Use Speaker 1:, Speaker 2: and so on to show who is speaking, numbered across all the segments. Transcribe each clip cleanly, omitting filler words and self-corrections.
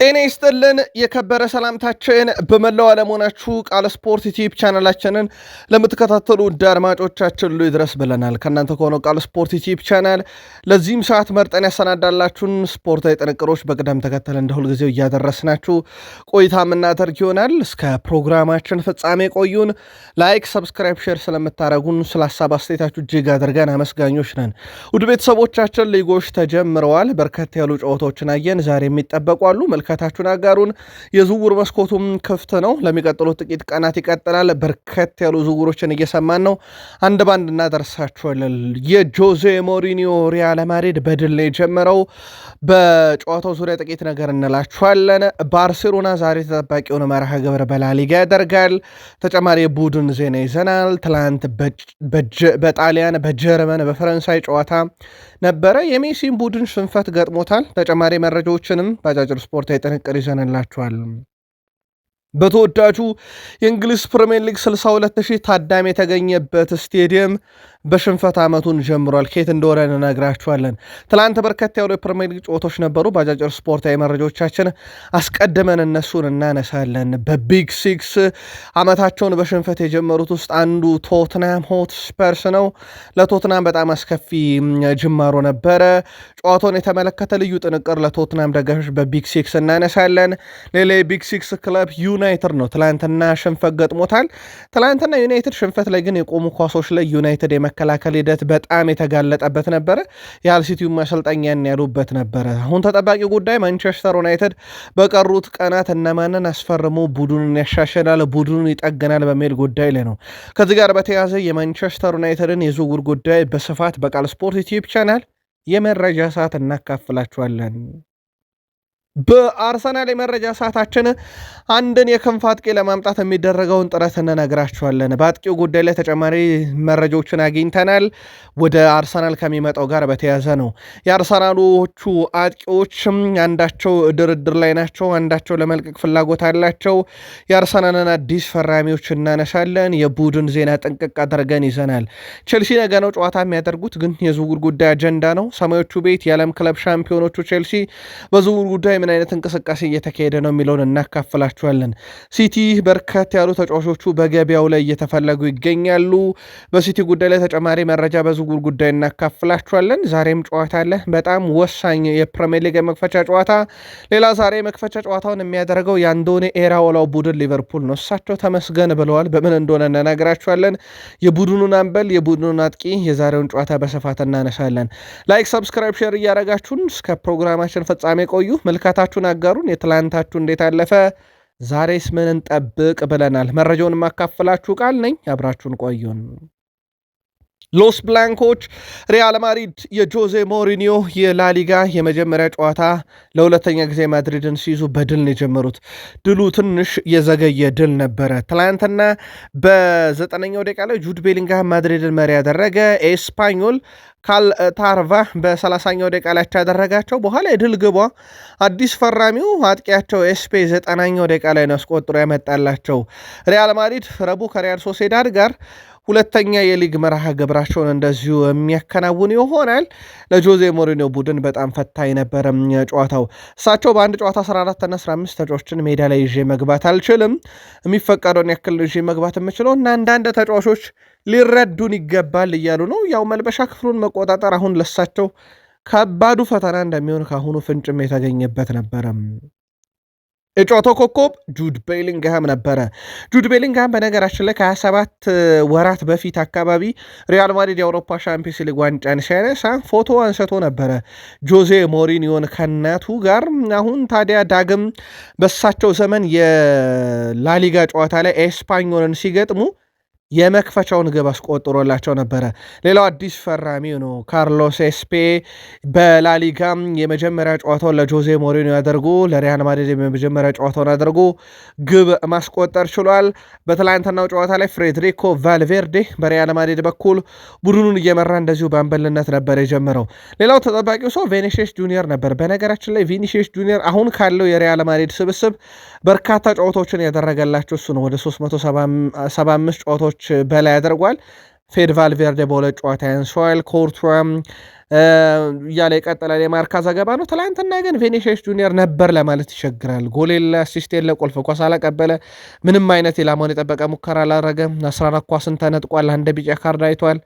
Speaker 1: ጤና ይስጥልን የከበረ ሰላምታችን በመላው ዓለም ሆናችሁ ቃል ስፖርት ዩቲዩብ ቻናላችንን ለምትከታተሉ ውድ አድማጮቻችን ሁሉ ይድረስ ብለናል። ከእናንተ ከሆነው ቃል ስፖርት ዩቲዩብ ቻናል ለዚህም ሰዓት መርጠን ያሰናዳላችሁን ስፖርታዊ ጥንቅሮች በቅደም ተከተል እንደ ሁልጊዜው እያደረስናችሁ ቆይታ የምናደርግ ይሆናል። እስከ ፕሮግራማችን ፍጻሜ ቆዩን። ላይክ፣ ሰብስክራይብ፣ ሼር ስለምታደረጉን ስለ ሀሳብ አስተያየታችሁ እጅግ አድርገን አመስጋኞች ነን። ውድ ቤተሰቦቻችን ሊጎች ተጀምረዋል። በርከት ያሉ ጨዋታዎችን አየን። ዛሬ የሚጠበቁ አሉ። መልካታችሁን አጋሩን። የዝውውር መስኮቱም ክፍት ነው። ለሚቀጥሉት ጥቂት ቀናት ይቀጥላል። በርከት ያሉ ዝውውሮችን እየሰማን ነው። አንድ ባንድ እናደርሳችኋለን። የጆዜ ሞሪኒዮ ሪያል ማድሪድ በድል ነው የጀመረው። በጨዋታው ዙሪያ ጥቂት ነገር እንላችኋለን። ባርሴሎና ዛሬ ተጠባቂውን መርሃ ግብር በላሊጋ ያደርጋል። ተጨማሪ የቡድን ዜና ይዘናል። ትላንት በጣሊያን፣ በጀርመን፣ በፈረንሳይ ጨዋታ ነበረ። የሜሲን ቡድን ሽንፈት ገጥሞታል። ተጨማሪ መረጃዎችንም በአጫጭር ስፖርታዊ ጥንቅር ይዘንላችኋል። በተወዳጁ የእንግሊዝ ፕሪሚየር ሊግ 62,000 ታዳሚ የተገኘበት ስቴዲየም በሽንፈት ዓመቱን ጀምሯል። ኬት እንደሆነ እንነግራችኋለን። ትላንት በርከት ያሉ የፕሪሚየር ሊግ ጨዋታዎች ነበሩ። በአጫጭር ስፖርታዊ መረጃዎቻችን አስቀድመን እነሱን እናነሳለን። በቢግ ሲክስ ዓመታቸውን በሽንፈት የጀመሩት ውስጥ አንዱ ቶትናም ሆትስፐርስ ነው። ለቶትናም በጣም አስከፊ ጅማሮ ነበረ። ጨዋታውን የተመለከተ ልዩ ጥንቅር ለቶትናም ደጋፊዎች በቢግ ሲክስ እናነሳለን። ሌላ የቢግ ሲክስ ክለብ ዩናይትድ ነው። ትላንትና ሽንፈት ገጥሞታል። ትላንትና ዩናይትድ ሽንፈት ላይ ግን የቆሙ ኳሶች ላይ ዩናይትድ የመከላከል ሂደት በጣም የተጋለጠበት ነበረ። የሃል ሲቲውን ማሰልጠኛን ያሉበት ነበረ። አሁን ተጠባቂ ጉዳይ ማንቸስተር ዩናይትድ በቀሩት ቀናት እነማንን አስፈርሞ ቡድኑን ያሻሽላል፣ ቡድኑን ይጠገናል በሚል ጉዳይ ላይ ነው። ከዚህ ጋር በተያያዘ የማንቸስተር ዩናይትድን የዝውውር ጉዳይ በስፋት በቃል ስፖርት ዩቲዩብ ቻናል የመረጃ ሰዓት እናካፍላችኋለን። በአርሰናል የመረጃ ሰዓታችን አንድን የክንፍ አጥቂ ለማምጣት የሚደረገውን ጥረት እንነግራችኋለን። በአጥቂው ጉዳይ ላይ ተጨማሪ መረጃዎችን አግኝተናል። ወደ አርሰናል ከሚመጣው ጋር በተያያዘ ነው። የአርሰናሎቹ አጥቂዎችም አንዳቸው ድርድር ላይ ናቸው፣ አንዳቸው ለመልቀቅ ፍላጎት አላቸው። የአርሰናልን አዲስ ፈራሚዎች እናነሳለን። የቡድን ዜና ጥንቅቅ አድርገን ይዘናል። ቼልሲ ነገ ነው ጨዋታ የሚያደርጉት፣ ግን የዝውውር ጉዳይ አጀንዳ ነው። ሰማዮቹ ቤት የዓለም ክለብ ሻምፒዮኖቹ ቼልሲ በዝውውር ጉዳይ ምን አይነት እንቅስቃሴ እየተካሄደ ነው የሚለውን እናካፍላችኋለን። ሲቲ በርከት ያሉ ተጫዋቾቹ በገበያው ላይ እየተፈለጉ ይገኛሉ። በሲቲ ጉዳይ ላይ ተጨማሪ መረጃ በዝውውር ጉዳይ እናካፍላችኋለን። ዛሬም ጨዋታ አለ፣ በጣም ወሳኝ የፕሪሚየር ሊግ የመክፈቻ ጨዋታ። ሌላ ዛሬ የመክፈቻ ጨዋታውን የሚያደርገው የአንዶኒ ኤራኦላው ቡድን ሊቨርፑል ነው። እሳቸው ተመስገን ብለዋል። በምን እንደሆነ እናነግራችኋለን። የቡድኑን አምበል፣ የቡድኑን አጥቂ የዛሬውን ጨዋታ በስፋት እናነሳለን። ላይክ፣ ሰብስክራይብ፣ ሼር እያደረጋችሁን እስከ ፕሮግራማችን ፍጻሜ ቆዩ። መልካታችሁን አጋሩን። የትላንታችሁ እንዴት አለፈ? ዛሬስ ምን እንጠብቅ ብለናል። መረጃውን የማካፍላችሁ ቃል ነኝ። አብራችሁን ቆዩን። ሎስ ብላንኮች ሪያል ማድሪድ የጆዜ ሞሪኒዮ የላሊጋ የመጀመሪያ ጨዋታ ለሁለተኛ ጊዜ ማድሪድን ሲይዙ በድል ነው የጀመሩት። ድሉ ትንሽ የዘገየ ድል ነበረ። ትላንትና በ9ኛው ደቂቃ ላይ ጁድ ቤሊንግሃም ማድሪድን መሪ ያደረገ። ኤስፓኞል ካልታርቫ በ30ኛው ደቂቃ ላይ ያደረጋቸው። በኋላ የድል ግቧ አዲስ ፈራሚው አጥቂያቸው ኤስፔ 90ኛው ደቂቃ ላይ ነው አስቆጥሮ ያመጣላቸው። ሪያል ማድሪድ ረቡዕ ከሪያል ሶሴዳድ ጋር ሁለተኛ የሊግ መርሃ ግብራቸውን እንደዚሁ የሚያከናውን ይሆናል። ለጆዜ ሞሪኒዮ ቡድን በጣም ፈታኝ ነበረ ጨዋታው። እሳቸው በአንድ ጨዋታ 14 እና 15 ተጫዋቾችን ሜዳ ላይ ይዤ መግባት አልችልም፣ የሚፈቀደውን ያክል ይዤ መግባት የምችለው እና አንዳንድ ተጫዋቾች ሊረዱን ይገባል እያሉ ነው። ያው መልበሻ ክፍሉን መቆጣጠር አሁን ለሳቸው ከባዱ ፈተና እንደሚሆን ካሁኑ ፍንጭም የተገኘበት ነበረ። የጨዋታው ኮከብ ጁድ ቤሊንግሃም ነበረ። ጁድ ቤሊንግሃም በነገራችን ላይ ከ27 ወራት በፊት አካባቢ ሪያል ማድሪድ የአውሮፓ ሻምፒዮንስ ሊግ ዋንጫን ሲያነሳ ፎቶ አንስቶ ነበረ ጆዜ ሞሪኒዮን ከናቱ ጋር። አሁን ታዲያ ዳግም በሳቸው ዘመን የላሊጋ ጨዋታ ላይ ኤስፓኞልን ሲገጥሙ የመክፈቻውን ግብ አስቆጥሮላቸው ነበረ። ሌላው አዲስ ፈራሚው ነው ካርሎስ ኤስፔ። በላሊጋም የመጀመሪያ ጨዋታውን ለጆዜ ሞሪኒዮ ያደርጉ፣ ለሪያል ማድሪድ የመጀመሪያ ጨዋታውን አድርጎ ግብ ማስቆጠር ችሏል። በትላንትናው ጨዋታ ላይ ፍሬድሪኮ ቫልቬርዴ በሪያል ማድሪድ በኩል ቡድኑን እየመራ እንደዚሁ በአምበልነት ነበር የጀመረው። ሌላው ተጠባቂው ሰው ቪኒሺየስ ጁኒየር ነበር። በነገራችን ላይ ቪኒሺየስ ጁኒየር አሁን ካለው የሪያል ማድሪድ ስብስብ በርካታ ጨዋታዎችን ያደረገላቸው እሱ ነው። ወደ 375 ጨዋታዎች በላይ አድርጓል። ፌድ ቫልቬርዴ በሁለት ጨዋታ ያንሰዋል። ኮርቱም እያለ ይቀጥላል። የማርካ ዘገባ ነው። ትላንትና ግን ቪኒሲየስ ጁኒየር ነበር ለማለት ይቸግራል። ጎል የለ፣ አሲስት የለ፣ ቁልፍ ኳስ አላቀበለ፣ ምንም አይነት ኢላማውን የጠበቀ ሙከራ አላረገም። 14 ኳስን ተነጥቋል። አንድ ቢጫ ካርድ አይቷል።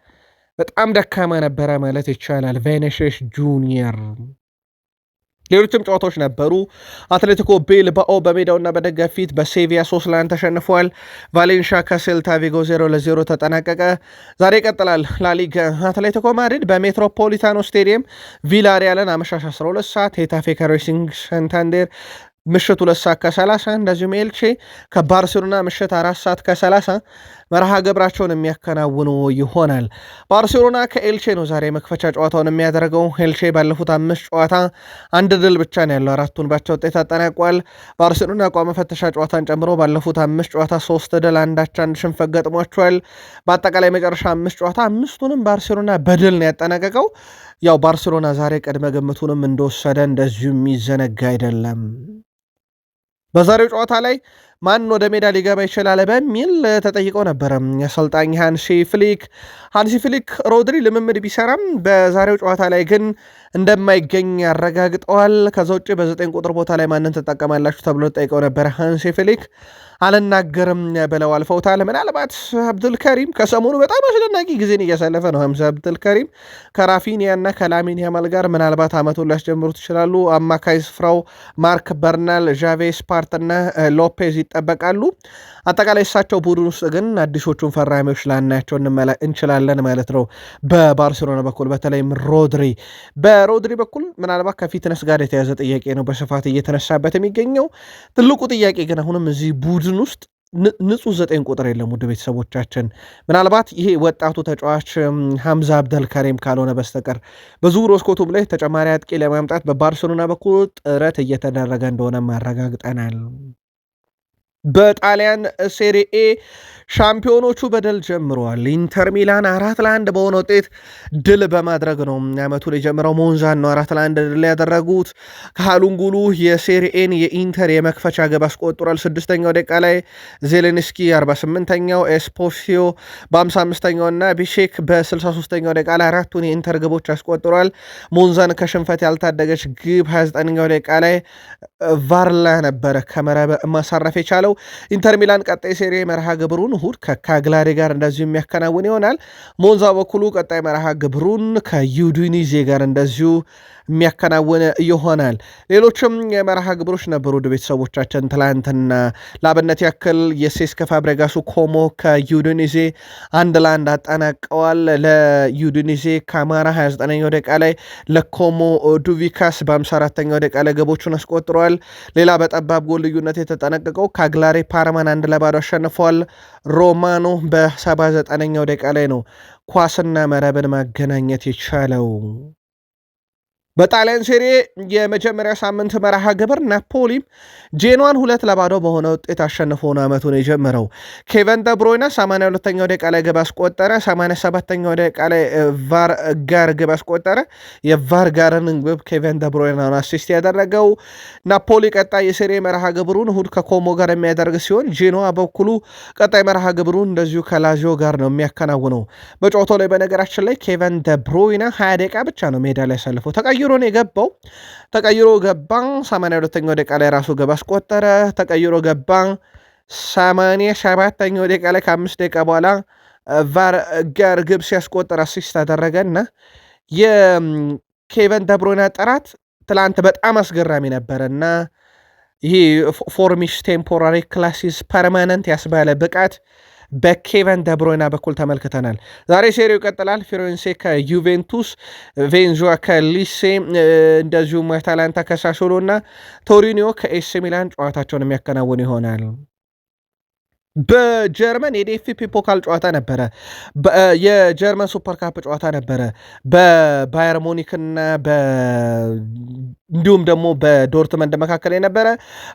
Speaker 1: በጣም ደካማ ነበረ ማለት ይቻላል ቪኒሲየስ ጁኒየር። ሌሎችም ጨዋታዎች ነበሩ። አትሌቲኮ ቤልባኦ በሜዳውና በደጋፊ ፊት በሴቪያ 3-1 ተሸንፏል። ቫሌንሺያ ከሴልታ ቪጎ 0-0 ተጠናቀቀ። ዛሬ ይቀጥላል ላሊጋ። አትሌቲኮ ማድሪድ በሜትሮፖሊታኖ ስቴዲየም ቪላሪያልን አመሻሽ 12 ሰዓት፣ ሄታፌ ከሬሲንግ ሰንታንዴር ምሽት 2 ሰዓት ከ30፣ እንደዚሁም ኤልቼ ከባርሴሎና ምሽት 4 ሰዓት ከ30 መርሃ ግብራቸውን የሚያከናውኑ ይሆናል። ባርሴሎና ከኤልቼ ነው ዛሬ መክፈቻ ጨዋታውን የሚያደርገው። ኤልቼ ባለፉት 5 ጨዋታ 1 ድል ብቻ ነው ያለው፣ 4ቱን ባቻ ውጤት አጠናቋል። ባርሴሎና አቋም መፈተሻ ጨዋታን ጨምሮ ባለፉት 5 ጨዋታ 3 ድል፣ 1 ሽንፈት ገጥሟቸዋል። በአጠቃላይ መጨረሻ 5 ጨዋታ 5ቱንም ባርሴሎና በድል ነው ያጠናቀቀው። ያው ባርሴሎና ዛሬ ቅድመ ግምቱንም እንደወሰደ እንደዚሁ የሚዘነጋ አይደለም። በዛሬው ጨዋታ ላይ ማን ወደ ሜዳ ሊገባ ይችላል በሚል ተጠይቀው ነበረ አሰልጣኝ ሃንሲ ፍሊክ ሮድሪ ልምምድ ቢሰራም በዛሬው ጨዋታ ላይ ግን እንደማይገኝ ያረጋግጠዋል። ከዛ ውጭ በ9 ቁጥር ቦታ ላይ ማንን ትጠቀማላችሁ ተብሎ ተጠይቀው ነበረ። ሃንሲ ፍሊክ አልናገርም ብለው አልፈውታል። ምናልባት አብዱልከሪም ከሰሞኑ በጣም አስደናቂ ጊዜን እያሳለፈ ነው። ሀምዛ አብዱልከሪም ከራፊኒያ እና ከላሚን ያማል ጋር ምናልባት አመቱን ሊያስጀምሩት ይችላሉ። አማካይ ስፍራው ማርክ በርናል፣ ዣቬ ስፓርትና ሎፔዝ ይጠበቃሉ። አጠቃላይ እሳቸው ቡድን ውስጥ ግን አዲሶቹን ፈራሚዎች ላናያቸው እንችላለን ማለት ነው። በባርሴሎና በኩል በተለይም በሮድሪ በኩል ምናልባት ከፊትነስ ጋር የተያዘ ጥያቄ ነው በስፋት እየተነሳበት የሚገኘው። ትልቁ ጥያቄ ግን አሁንም እዚህ ቡድን ውስጥ ንጹህ 9 ቁጥር የለም። ውድ ቤተሰቦቻችን ምናልባት ይሄ ወጣቱ ተጫዋች ሀምዛ አብደልከሪም ካልሆነ በስተቀር በዝውውር መስኮቱም ላይ ተጨማሪ አጥቂ ለማምጣት በባርሴሎና በኩል ጥረት እየተደረገ እንደሆነ ማረጋግጠናል። በጣሊያን ሴሪኤ ሻምፒዮኖቹ በድል ጀምረዋል። ኢንተር ሚላን 4-1 በሆነ ውጤት ድል በማድረግ ነው ዓመቱን የጀመረው። ሞንዛን ነው 4-1 ድል ያደረጉት። ካሉንጉሉ የሴሪኤን የኢንተር የመክፈቻ ግብ አስቆጥሯል። 6ኛው ደቂቃ ላይ ዜሌንስኪ 48ኛው፣ ኤስፖሲዮ በ55ኛው እና ቢሼክ በ63ኛው ደቂቃ ላይ 4ቱን የኢንተር ግቦች አስቆጥሯል። ሞንዛን ከሽንፈት ያልታደገች ግብ 29ኛው ደቂቃ ላይ ቫርላ ነበረ ከመረብ ማሳረፍ የቻለው። ኢንተር ሚላን ቀጣይ ሴሪኤ መርሃ ግብሩን እሁድ ከካግላሪ ጋር እንደዚሁ የሚያከናውን ይሆናል። ሞንዛ በኩሉ ቀጣይ መርሃ ግብሩን ከዩዲኒዜ ጋር እንደዚሁ የሚያከናውን ይሆናል። ሌሎችም የመርሃ ግብሮች ነበሩ ወደ ቤተሰቦቻችን ትላንትና። ለአብነት ያክል የሴስክ ፋብሬጋሱ ኮሞ ከዩዲኒዜ 1-1 አጠናቀዋል። ለዩዲኒዜ ካማራ 29ኛው ደቂቃ ላይ፣ ለኮሞ ዱቪካስ በ54ኛው ደቂቃ ላይ ገቦቹን አስቆጥረዋል። ሌላ በጠባብ ጎል ልዩነት የተጠናቀቀው ካግላሪ ፓርማን 1-0 አሸንፈዋል። ሮማኖ በ79ኛው ደቂቃ ላይ ነው ኳስና መረብን ማገናኘት የቻለው። በጣሊያን ሴሪ የመጀመሪያ ሳምንት መርሃ ግብር ናፖሊም ጄኗን 2-0 በሆነ ውጤት አሸንፎ ነው ዓመቱን የጀመረው። ኬቨን ደብሮይና 82ኛው ደቂቃ ላይ ግብ አስቆጠረ። 87ኛው ደቂቃ ላይ ቫርጋር ግብ አስቆጠረ። የቫርጋርን ግብ ኬቨን ደብሮይና አሲስት ያደረገው። ናፖሊ ቀጣይ የሴሪ መርሃ ግብሩን እሁድ ከኮሞ ጋር የሚያደርግ ሲሆን ጄኖዋ በኩሉ ቀጣይ መርሃ ግብሩን እንደዚሁ ከላዚዮ ጋር ነው የሚያከናውነው። በጨዋታው ላይ በነገራችን ላይ ኬቨን ደብሮይና 20 ደቂቃ ብቻ ነው ሜዳ ላይ ያሳልፈው። ተቀይሮ ገባ። 82ኛው ደቂቃ ላይ ራሱ ግብ አስቆጠረ። ተቀይሮ ገባ። 87ኛው ደቂቃ ላይ ከ5 ደቂቃ በኋላ ቫርጋር ግብ ሲያስቆጠር አሲስት አደረገና የኬቨን ደብሮይና ጥራት ትላንት በጣም አስገራሚ ነበረና ይሄ ፎርሚሽ ቴምፖራሪ ክላሲስ ፐርማነንት ያስባለ ብቃት በኬቨን ደብሮይና በኩል ተመልክተናል። ዛሬ ሴሪው ይቀጥላል። ፊሬንሴ ከዩቬንቱስ፣ ቬንዙዋ ከሊሴ እንደዚሁም አታላንታ ከሳሶሎ እና ቶሪኒዮ ከኤሲ ሚላን ጨዋታቸውን የሚያከናውን ይሆናል። በጀርመን የዲኤፍቢ ፖካል ጨዋታ ነበረ። የጀርመን ሱፐር ካፕ ጨዋታ ነበረ። በባየር ሙኒክና እንዲሁም ደግሞ በዶርትመንድ መካከል የነበረ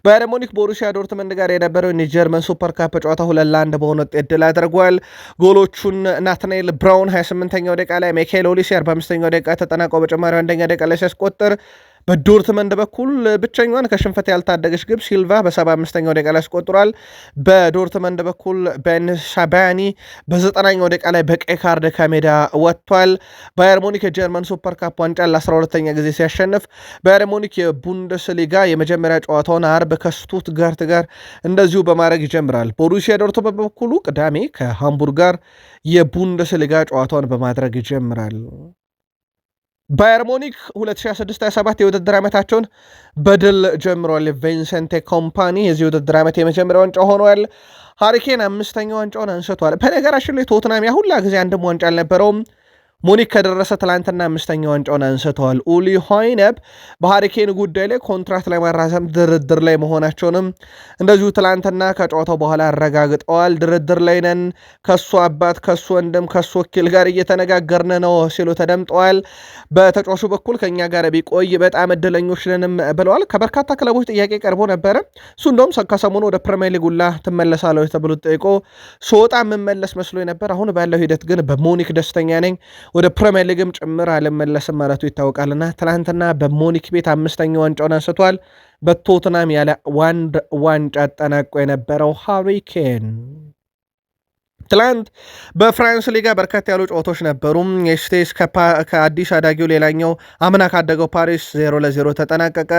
Speaker 1: ባየር ሙኒክ ቦሩሲያ ዶርትመንድ ጋር የነበረው የጀርመን ሱፐር ካፕ ጨዋታ 2-1 በሆነ ውጤት ድል አድርጓል። ጎሎቹን ናትናኤል ብራውን 28ኛው ደቂቃ ላይ፣ ሚካኤል ኦሊሴ 45ኛው ደቂቃ ተጠናቀው በጭማሪ 1ኛ ደቂቃ ላይ ሲያስቆጥር በዶርትመንድ በኩል ብቸኛዋን ከሽንፈት ያልታደገች ግብ ሲልቫ በ75ኛው ደቂቃ ላይ አስቆጥሯል። በዶርትመንድ በኩል ቤን ሻባኒ በ90ኛው ደቂቃ ላይ በቀይ ካርድ ከሜዳ ወጥቷል። ባየር ሙኒክ የጀርመን ሱፐር ካፕ ዋንጫ ለ12ኛ ጊዜ ሲያሸንፍ ባየር ሙኒክ የቡንደስሊጋ የመጀመሪያ ጨዋታውን አርብ ከስቱትጋርት ጋር እንደዚሁ በማድረግ ይጀምራል። ቦሩሲያ ዶርትመንድ በበኩሉ ቅዳሜ ከሃምቡርግ ጋር የቡንደስሊጋ ጨዋታውን በማድረግ ይጀምራል። ባየር ሙኒክ 2026/27 የውድድር ዓመታቸውን በድል ጀምሯል። ቪንሰንቴ ኮምፓኒ የዚህ ውድድር ዓመት የመጀመሪያ ዋንጫ ሆኗል። ሃሪኬን 5ኛ ዋንጫውን አንስቷል። በነገራችን ላይ ቶትናም ሁላ ጊዜ አንድም ዋንጫ አልነበረውም። ሙኒክ ከደረሰ ትላንትና 5ኛ ዋንጫውን አንስተዋል። ኡሊ ሆይነብ በሃሪኬን ጉዳይ ላይ ኮንትራት ላይ ማራዘም ድርድር ላይ መሆናቸውንም እንደዚሁ ትላንትና ከጨዋታው በኋላ አረጋግጠዋል። ድርድር ላይ ነን፣ ከሱ አባት፣ ከሱ ወንድም፣ ከሱ ወኪል ጋር እየተነጋገርን ነው ሲሉ ተደምጠዋል። በተጫዋቹ በኩል ከኛ ጋር ቢቆይ በጣም እድለኞች ነንም ብለዋል። ከበርካታ ክለቦች ጥያቄ ቀርቦ ነበረ። እሱ እንደውም ከሰሞኑ ወደ ፕሪሚየር ሊግ ሁላ ትመለሳለች ተብሎ ጠይቆ ስወጣ የምመለስ መስሎ ነበር። አሁን ባለው ሂደት ግን በሙኒክ ደስተኛ ነኝ፣ ወደ ፕሪሚየር ሊግም ጭምር አልመለስም ማለቱ ይታወቃልና ትላንትና በሙኒክ ቤት 5ኛ ዋንጫውን አንስቷል። በቶትናም ያለ ዋንጫ አጠናቆ የነበረው ሃሪኬን ትላንት በፍራንስ ሊጋ በርካታ ያሉ ጨዋታዎች ነበሩ። የስቴስ ከአዲስ አዳጊው ሌላኛው አምና ካደገው ፓሪስ 0-0 ተጠናቀቀ።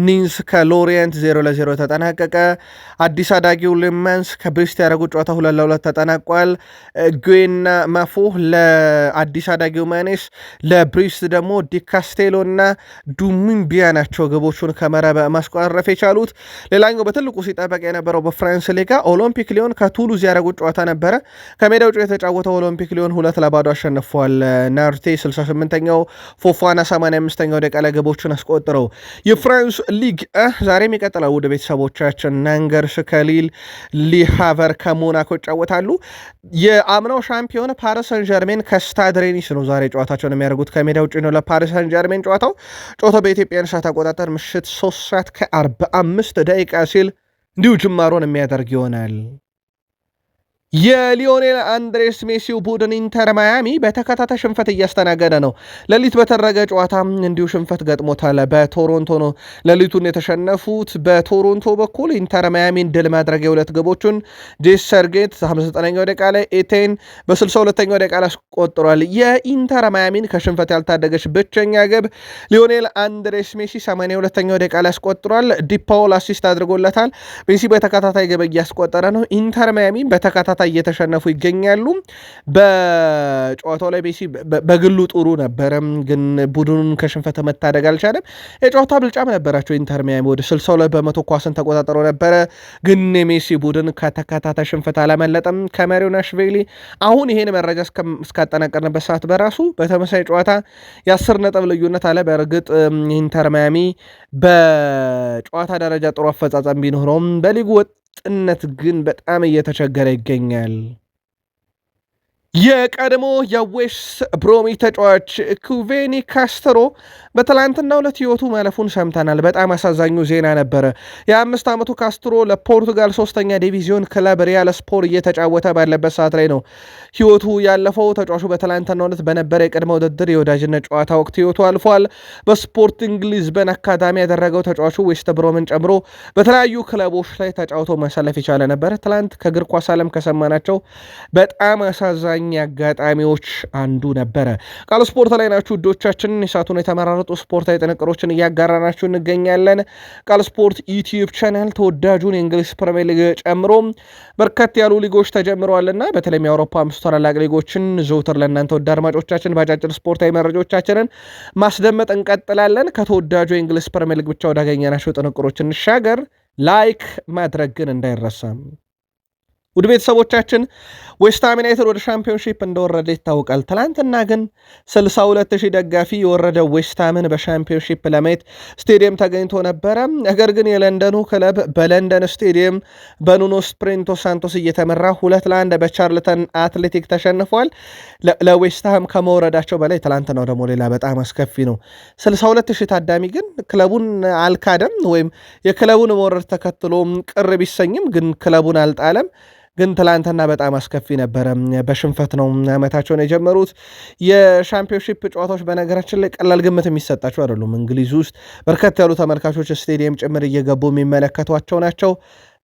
Speaker 1: ኒንስ ከሎሪየንት 0-0 ተጠናቀቀ። አዲስ አዳጊው ሌማንስ ከብሪስት ያደረጉት ጨዋታ 2-2 ተጠናቋል። ጉዌና ማፎ ለአዲስ አዳጊው ማኔስ፣ ለብሪስት ደግሞ ዲካስቴሎ እና ዱሚንቢያ ናቸው ግቦቹን ከመረብ ማስቆረፍ የቻሉት። ሌላኛው በትልቁ ሲጠበቅ የነበረው በፍራንስ ሊጋ ኦሎምፒክ ሊዮን ከቱሉዝ ያደረጉት ጨዋታ ነበረ። ከሜዳ ውጭ የተጫወተው ኦሎምፒክ ሊዮን 2-2 አሸንፏል። ናርቴ 68ኛው፣ ፎፋና 85ኛው ደቂቃ ላይ ግቦችን አስቆጥረው የፍራንስ ሊግ ዛሬም ይቀጥላል። ወደ ቤተሰቦቻችን ናንገርስ ከሊል፣ ሊሃቨር ከሞናኮ ይጫወታሉ። የአምናው ሻምፒዮን ፓሪስ ሰን ጀርሜን ከስታድ ሬኒስ ነው ዛሬ ጨዋታቸውን የሚያደርጉት። ከሜዳ ውጭ ነው ለፓሪስ ሰን ጀርሜን ጨዋታው በኢትዮጵያን ሰዓት አቆጣጠር ምሽት 3:45 ሲል እንዲሁ ጅማሮን የሚያደርግ ይሆናል። የሊዮኔል አንድሬስ ሜሲው ቡድን ኢንተር ማያሚ በተከታታይ ሽንፈት እያስተናገደ ነው። ሌሊት በተደረገ ጨዋታ እንዲሁ ሽንፈት ገጥሞታል። በቶሮንቶ ነው ሌሊቱን የተሸነፉት። በቶሮንቶ በኩል ኢንተር ማያሚን ድል ማድረግ የሁለት ግቦቹን ጄስ ሰርጌት 59ኛው ደቂቃ ላይ፣ ኤቴን በ62ኛው ደቂቃ ላይ አስቆጥሯል። የኢንተር ማያሚን ከሽንፈት ያልታደገች ብቸኛ ግብ ሊዮኔል አንድሬስ ሜሲ 82ኛው ደቂቃ ላይ አስቆጥሯል። ዲፓውል አሲስት አድርጎለታል። ሜሲ በተከታታይ ግብ እያስቆጠረ ነው። ኢንተር ማያሚን በተከታታይ እየተሸነፉ ይገኛሉ። በጨዋታው ላይ ሜሲ በግሉ ጥሩ ነበረ፣ ግን ቡድኑን ከሽንፈት መታደግ አልቻለም። የጨዋታ ብልጫም ነበራቸው ኢንተር ሚያሚ ወደ 62% ኳስን ተቆጣጥሮ ነበረ፣ ግን የሜሲ ቡድን ከተከታታይ ሽንፈት አላመለጠም። ከማሪዮናሽቪሊ አሁን ይሄን መረጃ እስካጠናቀርንበት ሰዓት በራሱ በተመሳይ ጨዋታ የ10 ነጥብ ልዩነት አለ። በእርግጥ ኢንተር ሚያሚ በጨዋታ ደረጃ ጥሩ አፈጻጸም ቢኖረውም በሊጉ ጥነት ግን በጣም እየተቸገረ ይገኛል። የቀድሞ የዌስት ብሮሚ ተጫዋች ኩቬኒ ካስትሮ በትላንትናው ዕለት ህይወቱ ማለፉን ሰምተናል። በጣም አሳዛኙ ዜና ነበረ። የ5 ዓመቱ ካስትሮ ለፖርቱጋል 3ኛ ዲቪዚዮን ክለብ ሪያል ስፖር እየተጫወተ ባለበት ሰዓት ላይ ነው ህይወቱ ያለፈው። ተጫዋቹ በትላንትናው ዕለት በነበረ የቅድመ ውድድር የወዳጅነት ጨዋታ ወቅት ህይወቱ አልፏል። በስፖርቲንግ ሊዝበን አካዳሚ ያደረገው ተጫዋቹ ዌስት ብሮምን ጨምሮ በተለያዩ ክለቦች ላይ ተጫውቶ ማሳለፍ የቻለ ነበረ። ትላንት ከእግር ኳስ ዓለም ከሰማናቸው በጣም አሳዛኝ አጋጣሚዎች አንዱ ነበረ። ቃል ስፖርት ላይ ናችሁ ውዶቻችን። የሳቱን የተመራረጡ ስፖርታዊ ጥንቅሮችን እያጋራናችሁ እንገኛለን። ቃል ስፖርት ዩቲዩብ ቻናል ተወዳጁን የእንግሊዝ ፕሪሚየር ሊግ ጨምሮ በርከት ያሉ ሊጎች ተጀምረዋልና በተለይም የአውሮፓ 5 ታላላቅ ሊጎችን ዘውትር ለእናንተ ወደ አድማጮቻችን ባጫጭር ስፖርታዊ መረጃዎቻችንን ማስደመጥ እንቀጥላለን። ከተወዳጁ የእንግሊዝ ፕሪሚየር ሊግ ብቻ ወዳገኘናቸው ጥንቅሮች እንሻገር። ላይክ ማድረግ ግን እንዳይረሳም። ውድ ቤተሰቦቻችን ዌስትሃም ዩናይትድ ወደ ሻምፒዮንሺፕ እንደወረደ ይታወቃል። ትላንትና ግን 62,000 ደጋፊ የወረደው ዌስትሃምን በሻምፒዮንሺፕ ለማየት ስቴዲየም ተገኝቶ ነበረ። ነገር ግን የለንደኑ ክለብ በለንደን ስቴዲየም በኑኖ ስፕሪንቶ ሳንቶስ እየተመራ 2-1 በቻርልተን አትሌቲክ ተሸንፏል። ለዌስትሃም ከመውረዳቸው በላይ ትላንትናው ደግሞ ሌላ በጣም አስከፊ ነው። 62,000 ታዳሚ ግን ክለቡን አልካደም፣ ወይም የክለቡን መውረድ ተከትሎ ቅር ቢሰኝም ግን ክለቡን አልጣለም። ግን ትላንትና በጣም አስከፊ ነበረ። በሽንፈት ነው ዓመታቸውን የጀመሩት። የሻምፒዮንሺፕ ጨዋታዎች በነገራችን ላይ ቀላል ግምት የሚሰጣቸው አይደሉም። እንግሊዝ ውስጥ በርከት ያሉ ተመልካቾች ስቴዲየም ጭምር እየገቡ የሚመለከቷቸው ናቸው።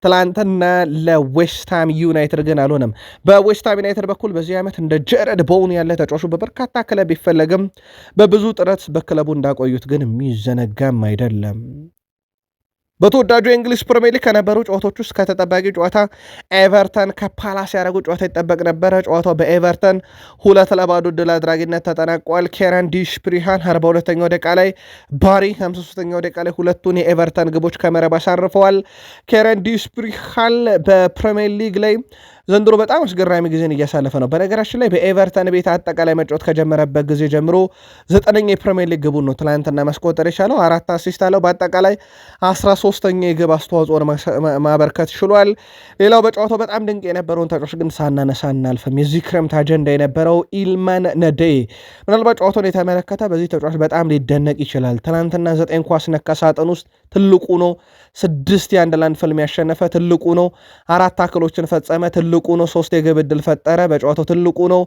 Speaker 1: ትላንትና ለዌስትሃም ዩናይትድ ግን አልሆነም። በዌስትሃም ዩናይትድ በኩል በዚህ ዓመት እንደ ጀረድ ቦውን ያለ ተጫዋቹ በበርካታ ክለብ ይፈለግም በብዙ ጥረት በክለቡ እንዳቆዩት ግን የሚዘነጋም አይደለም። በተወዳጁ የእንግሊዝ ፕሪሚየር ሊግ ከነበሩ ጨዋታዎች ውስጥ ከተጠባቂ ጨዋታ ኤቨርተን ከፓላስ ያደረጉ ጨዋታ ይጠበቅ ነበረ። ጨዋታው በኤቨርተን 2-0 ድል አድራጊነት ተጠናቋል። ኬረን ዲሽፕሪሃን 42ኛው ደቂቃ ላይ፣ ባሪ 53ኛው ደቂቃ ላይ ሁለቱን የኤቨርተን ግቦች ከመረብ አሳርፈዋል። ኬረን ዲሽፕሪሃን በፕሪሚየር ሊግ ላይ ዘንድሮ በጣም አስገራሚ ጊዜን እያሳለፈ ነው። በነገራችን ላይ በኤቨርተን ቤት አጠቃላይ መጫወት ከጀመረበት ጊዜ ጀምሮ 9ኛ የፕሪሚየር ሊግ ግቡን ነው ትላንትና ማስቆጠር የቻለው። 4 አሲስት አለው። በአጠቃላይ 13ኛ የግብ አስተዋጽኦን ማበርከት ችሏል። ሌላው በጨዋታው በጣም ድንቅ የነበረውን ተጫዋች ግን ሳናነሳ እናልፍም። የዚህ ክረምት አጀንዳ የነበረው ኢልማን ነዴ ምናልባት ጨዋታውን የተመለከተ በዚህ ተጫዋች በጣም ሊደነቅ ይችላል። ትናንትና 9 ኳስ ነካ ሳጥን ውስጥ ትልቁ ነው። 6 የ1-ለ1 ፍልም ያሸነፈ ትልቁ ነው። 4 ታክሎችን ፈጸመ ትልቁ ነው። 3 የግብ ዕድል ፈጠረ በጨዋታው ትልቁ ነው።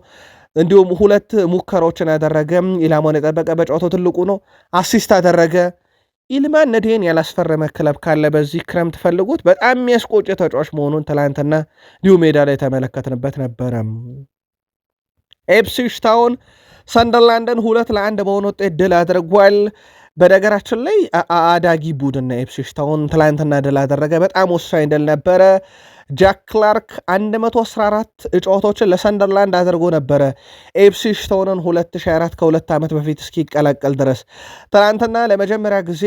Speaker 1: እንዲሁም 2 ሙከራዎችን ያደረገ ኢላማውን የጠበቀ በጨዋታው ትልቁ ነው። አሲስት አደረገ። ኢልማን ነዴን ያላስፈረመ ክለብ ካለ በዚህ ክረምት ፈልጉት። በጣም የሚያስቆጭ ተጫዋች መሆኑን ትላንትና ኒው ሜዳ ላይ የተመለከትንበት ነበረ። ኢፕስዊች ታውን ሰንደርላንድን 2-1 በሆነ ውጤት ድል አድርጓል። በነገራችን ላይ አዳጊ ቡድን ኢፕስዊች ታውን ትላንትና ድል አደረገ። በጣም ወሳኝ ድል ነበረ። ጃክ ክላርክ 114 ጨዋታዎችን ለሰንደርላንድ አድርጎ ነበረ ኢፕስዊች ታውንን 2004 ከ2 ዓመት በፊት እስኪቀላቀል ድረስ። ትናንትና ለመጀመሪያ ጊዜ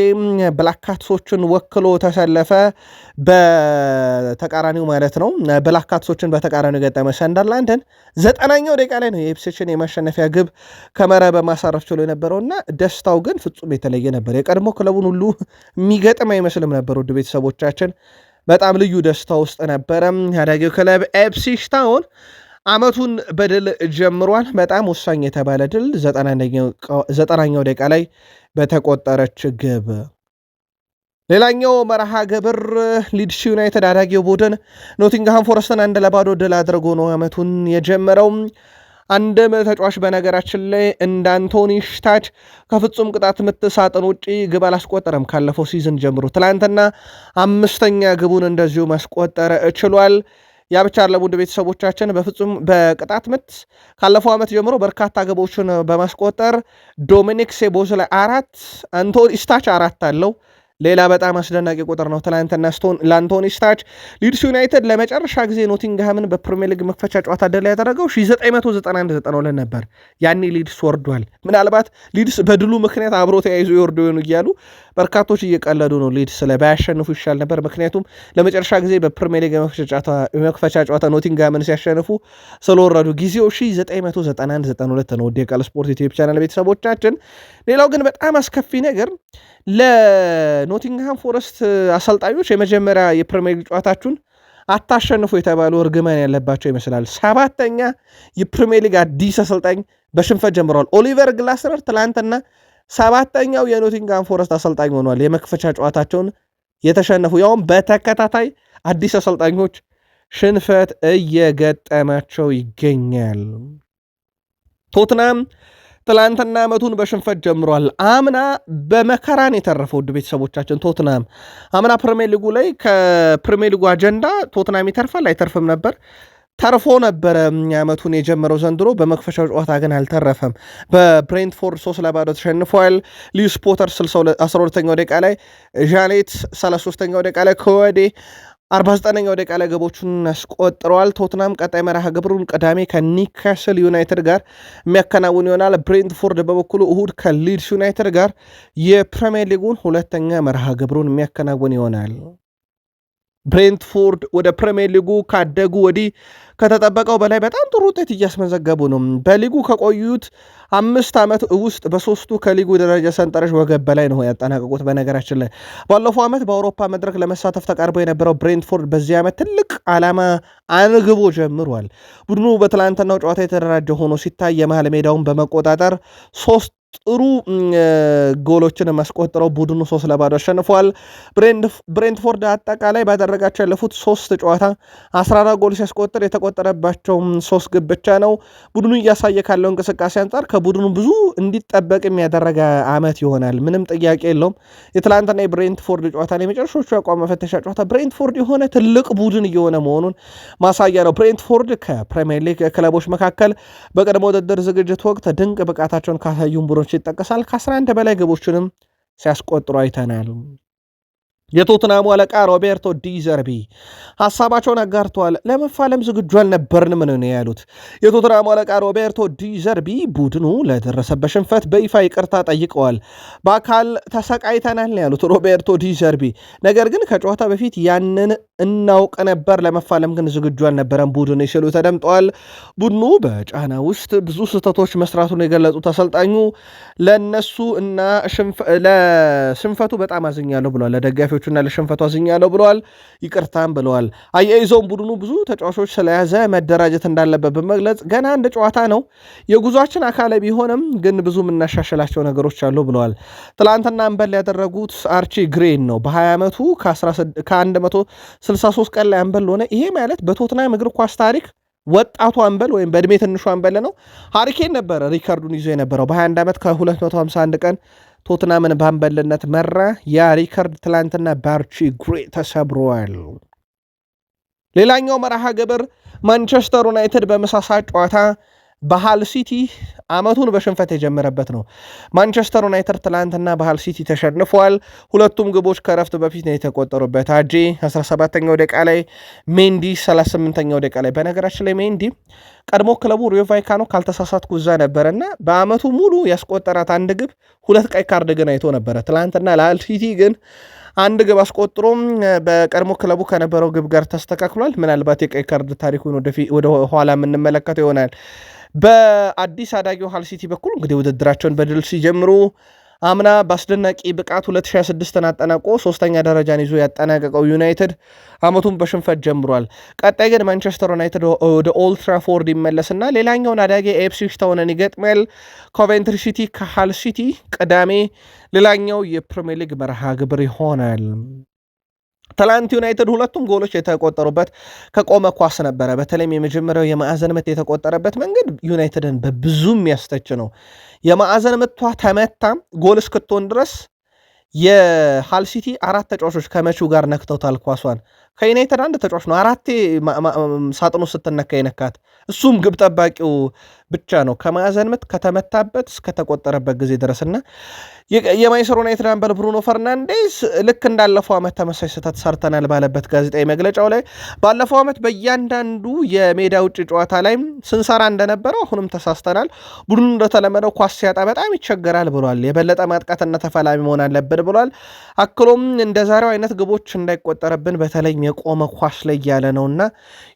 Speaker 1: ብላክ ካትሶችን ወክሎ ተሰለፈ። በተቃራኒው ማለት ነው። ብላክ ካትሶችን በተቃራኒው ገጠመ ሰንደርላንድን 90ኛው ደቂቃ ላይ ነው የኢፕስዊችን የማሸነፊያ ግብ ከመረብ ማሳረፍ ችሎ የነበረውና ደስታው ግን ፍጹም የተለየ ነበር። የቀድሞ ክለቡን ሁሉ የሚገጥም አይመስልም ነበር። ውድ ቤተሰቦቻችን በጣም ልዩ ደስታ ውስጥ ነበረ። ያዳጊው ክለብ ኢፕስዊች ታውን ዓመቱን በድል ጀምሯል። በጣም ወሳኝ የተባለ ድል 90ኛው ደቂቃ ላይ በተቆጠረች ግብ። ሌላኛው መርሃ ግብር ሊድስ ዩናይትድ አዳጊው ቡድን ኖቲንግሃም ፎረስትን 1-0 ድል አድርጎ ነው ዓመቱን የጀመረው። አንድም ተጫዋች በነገራችን ላይ እንደ አንቶኒ ሽታች ከፍጹም ቅጣት ምት ሳጥን ውጪ ግብ አላስቆጠረም ካለፈው ሲዝን ጀምሮ። ትላንትና 5ኛ ግቡን እንደዚሁ ማስቆጠር ችሏል። ያ ብቻ አይደለም ውድ ቤተሰቦቻችን፣ በፍጹም በቅጣት ምት ካለፈው ዓመት ጀምሮ በርካታ ግቦችን በማስቆጠር ዶሚኒክ ሶቦስላይ 4፣ አንቶኒ ስታች 4 አለው። ሌላ በጣም አስደናቂ ቁጥር ነው ትላንትና ለአንቶኒ ስታች። ሊድስ ዩናይትድ ለመጨረሻ ጊዜ ኖቲንግሃምን በፕሪሚየር ሊግ መክፈቻ ጨዋታ ድል ያደረገው 1991-92 ነበር። ያኔ ሊድስ ወርዷል። ምናልባት ሊድስ በድሉ ምክንያት አብሮ ተያይዞ ይወርዱ ይሆኑ እያሉ በርካቶች እየቀለዱ ነው። ሊድስ ላይ ባያሸንፉ ይሻል ነበር። ምክንያቱም ለመጨረሻ ጊዜ በፕሪሚየር ሊግ የመክፈቻ ጨዋታ ኖቲንግሃምን ሲያሸንፉ ስለወረዱ። ጊዜው 1991-92 ነው። ወደ ቃል ስፖርት ዩቲዩብ ቻናል ቤተሰቦቻችን። ሌላው ግን በጣም አስከፊ ነገር ለኖቲንግሃም ፎረስት አሰልጣኞች የመጀመሪያ የፕሪሚየር ሊግ ጨዋታችሁን አታሸንፉ የተባሉ እርግማን ያለባቸው ይመስላል። 7ኛ የፕሪሚየር ሊግ አዲስ አሰልጣኝ በሽንፈት ጀምረዋል። ኦሊቨር ግላስነር ትላንትና 7ኛው የኖቲንግሃም ፎረስት አሰልጣኝ ሆኗል። የመክፈቻ ጨዋታቸውን የተሸነፉ ያውም በተከታታይ አዲስ አሰልጣኞች ሽንፈት እየገጠማቸው ይገኛል። ቶትናም ትላንትና ዓመቱን በሽንፈት ጀምሯል። አምና በመከራን የተረፈው ውድ ቤተሰቦቻችን ቶትናም አምና ፕሪሚየር ሊጉ ላይ ከፕሪሚየር ሊጉ አጀንዳ ቶትናም ይተርፋል አይተርፍም ነበር። ተርፎ ነበረ ዓመቱን የጀመረው። ዘንድሮ በመክፈሻው ጨዋታ ግን አልተረፈም። በብሬንትፎርድ 3-0 ተሸንፏል። ሊዩስ ፖተር 12ኛው ደቂቃ ላይ፣ ዣኔት 33ኛው ደቂቃ ላይ ከወዴ 49ኛው ደቂቃ ላይ ግቦቹን አስቆጥረዋል። ቶትናም ቀጣይ መርሃ ግብሩን ቅዳሜ ከኒውካስል ዩናይትድ ጋር የሚያከናውን ይሆናል። ብሬንትፎርድ በበኩሉ እሁድ ከሊድስ ዩናይትድ ጋር የፕሪሚየር ሊጉን 2ኛ መርሃ ግብሩን የሚያከናውን ይሆናል። ብሬንትፎርድ ወደ ፕሪሚየር ሊጉ ካደጉ ወዲህ ከተጠበቀው በላይ በጣም ጥሩ ውጤት እያስመዘገቡ ነው። በሊጉ ከቆዩት 5 ዓመት ውስጥ በ3ቱ ከሊጉ ደረጃ ሰንጠረዥ ወገብ በላይ ነው ያጠናቀቁት። በነገራችን ላይ ባለፈው ዓመት በአውሮፓ መድረክ ለመሳተፍ ተቃርቦ የነበረው ብሬንትፎርድ በዚህ ዓመት ትልቅ ዓላማ አንግቦ ጀምሯል። ቡድኑ በትላንትናው ጨዋታ የተደራጀ ሆኖ ሲታይ የመሃል ሜዳውን በመቆጣጠር 3 ጥሩ ጎሎችን ማስቆጠረው ቡድኑ 3-0 አሸንፏል። ብሬንትፎርድ አጠቃላይ ባደረጋቸው ያለፉት 3 ጨዋታ 14 ጎል ሲያስቆጥር የተቆጠረባቸው 3 ግብ ብቻ ነው። ቡድኑ እያሳየ ካለው እንቅስቃሴ አንጻር ከቡድኑ ብዙ እንዲጠበቅ የሚያደረገ ዓመት ይሆናል፣ ምንም ጥያቄ የለውም። የትላንትና የብሬንትፎርድ ጨዋታ ላይ የመጨረሻዎቹ የአቋም መፈተሻ ጨዋታ ብሬንትፎርድ የሆነ ትልቅ ቡድን እየሆነ መሆኑን ማሳያ ነው። ብሬንትፎርድ ከፕሪሚየር ሊግ ክለቦች መካከል በቀድሞ ውድድር ዝግጅት ወቅት ድንቅ ብቃታቸውን ካሳዩን ቡድኖች ይጠቀሳል። ከ11 በላይ ግቦችንም ሲያስቆጥሩ አይተናል። የቶትናሙ አለቃ ሮቤርቶ ዲ ዘርቢ ሀሳባቸውን አጋርተዋል። ለመፋለም ዝግጁ አልነበርንም ነው ያሉት። የቶትናሙ አለቃ ሮቤርቶ ዲ ዘርቢ ቡድኑ ለደረሰበት ሽንፈት በይፋ ይቅርታ ጠይቀዋል። በአካል ተሰቃይተናል ያሉት ሮቤርቶ ዲ ዘርቢ፣ ነገር ግን ከጨዋታ በፊት ያንን እናውቅ ነበር፣ ለመፋለም ግን ዝግጁ አልነበረም ቡድኑ ሲሉ ተደምጠዋል። ቡድኑ በጫና ውስጥ ብዙ ስህተቶች መስራቱን የገለጹት አሰልጣኙ ለነሱ እና ለሽንፈቱ በጣም አዝኛለሁ ብሏል። ለደጋፊዎቹና ለሽንፈቱ አዝኛለሁ ብለዋል። ይቅርታም ብለዋል። አያይዘውም ቡድኑ ብዙ ተጫዋቾች ስለያዘ መደራጀት እንዳለበት በመግለጽ ገና አንድ ጨዋታ ነው፣ የጉዟችን አካል ቢሆንም ግን ብዙ የምናሻሽላቸው ነገሮች አሉ ብለዋል። ትላንትና አንበል ያደረጉት አርቺ ግሬን ነው። በ20 ዓመቱ ከ163 ቀን ላይ አንበል ሆነ። ይሄ ማለት በቶትናም እግር ኳስ ታሪክ ወጣቱ አንበል ወይም በእድሜ ትንሹ አንበል ነው። ሃሪኬን ነበረ ሪከርዱን ይዞ የነበረው በ21 ዓመት ከ251 ቀን ቶትናምን በአንበልነት መራ። ያ ሪከርድ ትላንትና በአርቺ ግሬ ተሰብሯል። ሌላኛው መርሃ ግብር ማንቸስተር ዩናይትድ በመሳሳት ጨዋታ በሃል ሲቲ ዓመቱን በሽንፈት የጀመረበት ነው። ማንቸስተር ዩናይትድ ትላንትና በሃል ሲቲ ተሸንፏል። ሁለቱም ግቦች ከረፍት በፊት ነው የተቆጠሩበት። አጄ 17ኛው ደቂቃ ላይ፣ ሜንዲ 38ኛው ደቂቃ ላይ። በነገራችን ላይ ሜንዲ ቀድሞ ክለቡ ሪዮ ቫይካኖ ካልተሳሳትኩ እዛ ነበረና በዓመቱ ሙሉ ያስቆጠራት አንድ ግብ 2 ቀይ ካርድ ግን አይቶ ነበረ። ትላንትና ለሃል ሲቲ ግን አንድ ግብ አስቆጥሮም በቀድሞ ክለቡ ከነበረው ግብ ጋር ተስተካክሏል። ምናልባት የቀይ ካርድ ታሪኩን ወደ ኋላ የምንመለከተው ይሆናል። በአዲስ አዳጊው ሃል ሲቲ በኩል እንግዲህ ውድድራቸውን በድል ሲጀምሩ አምና በአስደናቂ ብቃት 2026ን አጠናቆ 3ኛ ደረጃን ይዞ ያጠናቀቀው ዩናይትድ ዓመቱን በሽንፈት ጀምሯል። ቀጣይ ግን ማንቸስተር ዩናይትድ ወደ ኦልድ ትራፎርድ ይመለስና ሌላኛውን አዳጊ ኢፕስዊች ታውንን ይገጥማል። ኮቬንትሪ ሲቲ ከሃል ሲቲ ቅዳሜ ሌላኛው የፕሪሚየር ሊግ መርሃ ግብር ይሆናል። ትላንት ዩናይትድ ሁለቱም ጎሎች የተቆጠሩበት ከቆመ ኳስ ነበረ። በተለይም የመጀመሪያው የማዕዘን ምት የተቆጠረበት መንገድ ዩናይትድን በብዙ የሚያስተች ነው። የማዕዘን ምቷ ተመታ ጎል እስክትሆን ድረስ የሃል ሲቲ 4 ተጫዋቾች ከመቺው ጋር ነክተውታል ኳሷን። ከዩናይትድ አንድ ተጫዋች ነው 4 ሳጥኑ ስትነካ የነካት፣ እሱም ግብ ጠባቂው ብቻ ነው ከማዕዘን ምት ከተመታበት እስከተቆጠረበት ጊዜ ድረስና የማንቸስተር ዩናይትድ አምበል ብሩኖ ፈርናንዴስ ልክ እንዳለፈው ዓመት ተመሳሳይ ስህተት ሰርተናል ባለበት ጋዜጣዊ መግለጫው ላይ ባለፈው ዓመት በእያንዳንዱ የሜዳ ውጭ ጨዋታ ላይ ስንሰራ እንደነበረው አሁንም ተሳስተናል፣ ቡድኑ እንደተለመደው ኳስ ሲያጣ በጣም ይቸገራል ብሏል። የበለጠ ማጥቃትና ተፋላሚ መሆን አለብን ብሏል። አክሎም እንደ ዛሬው አይነት ግቦች እንዳይቆጠረብን በተለይም የቆመ ኳስ ላይ ያለ ነውና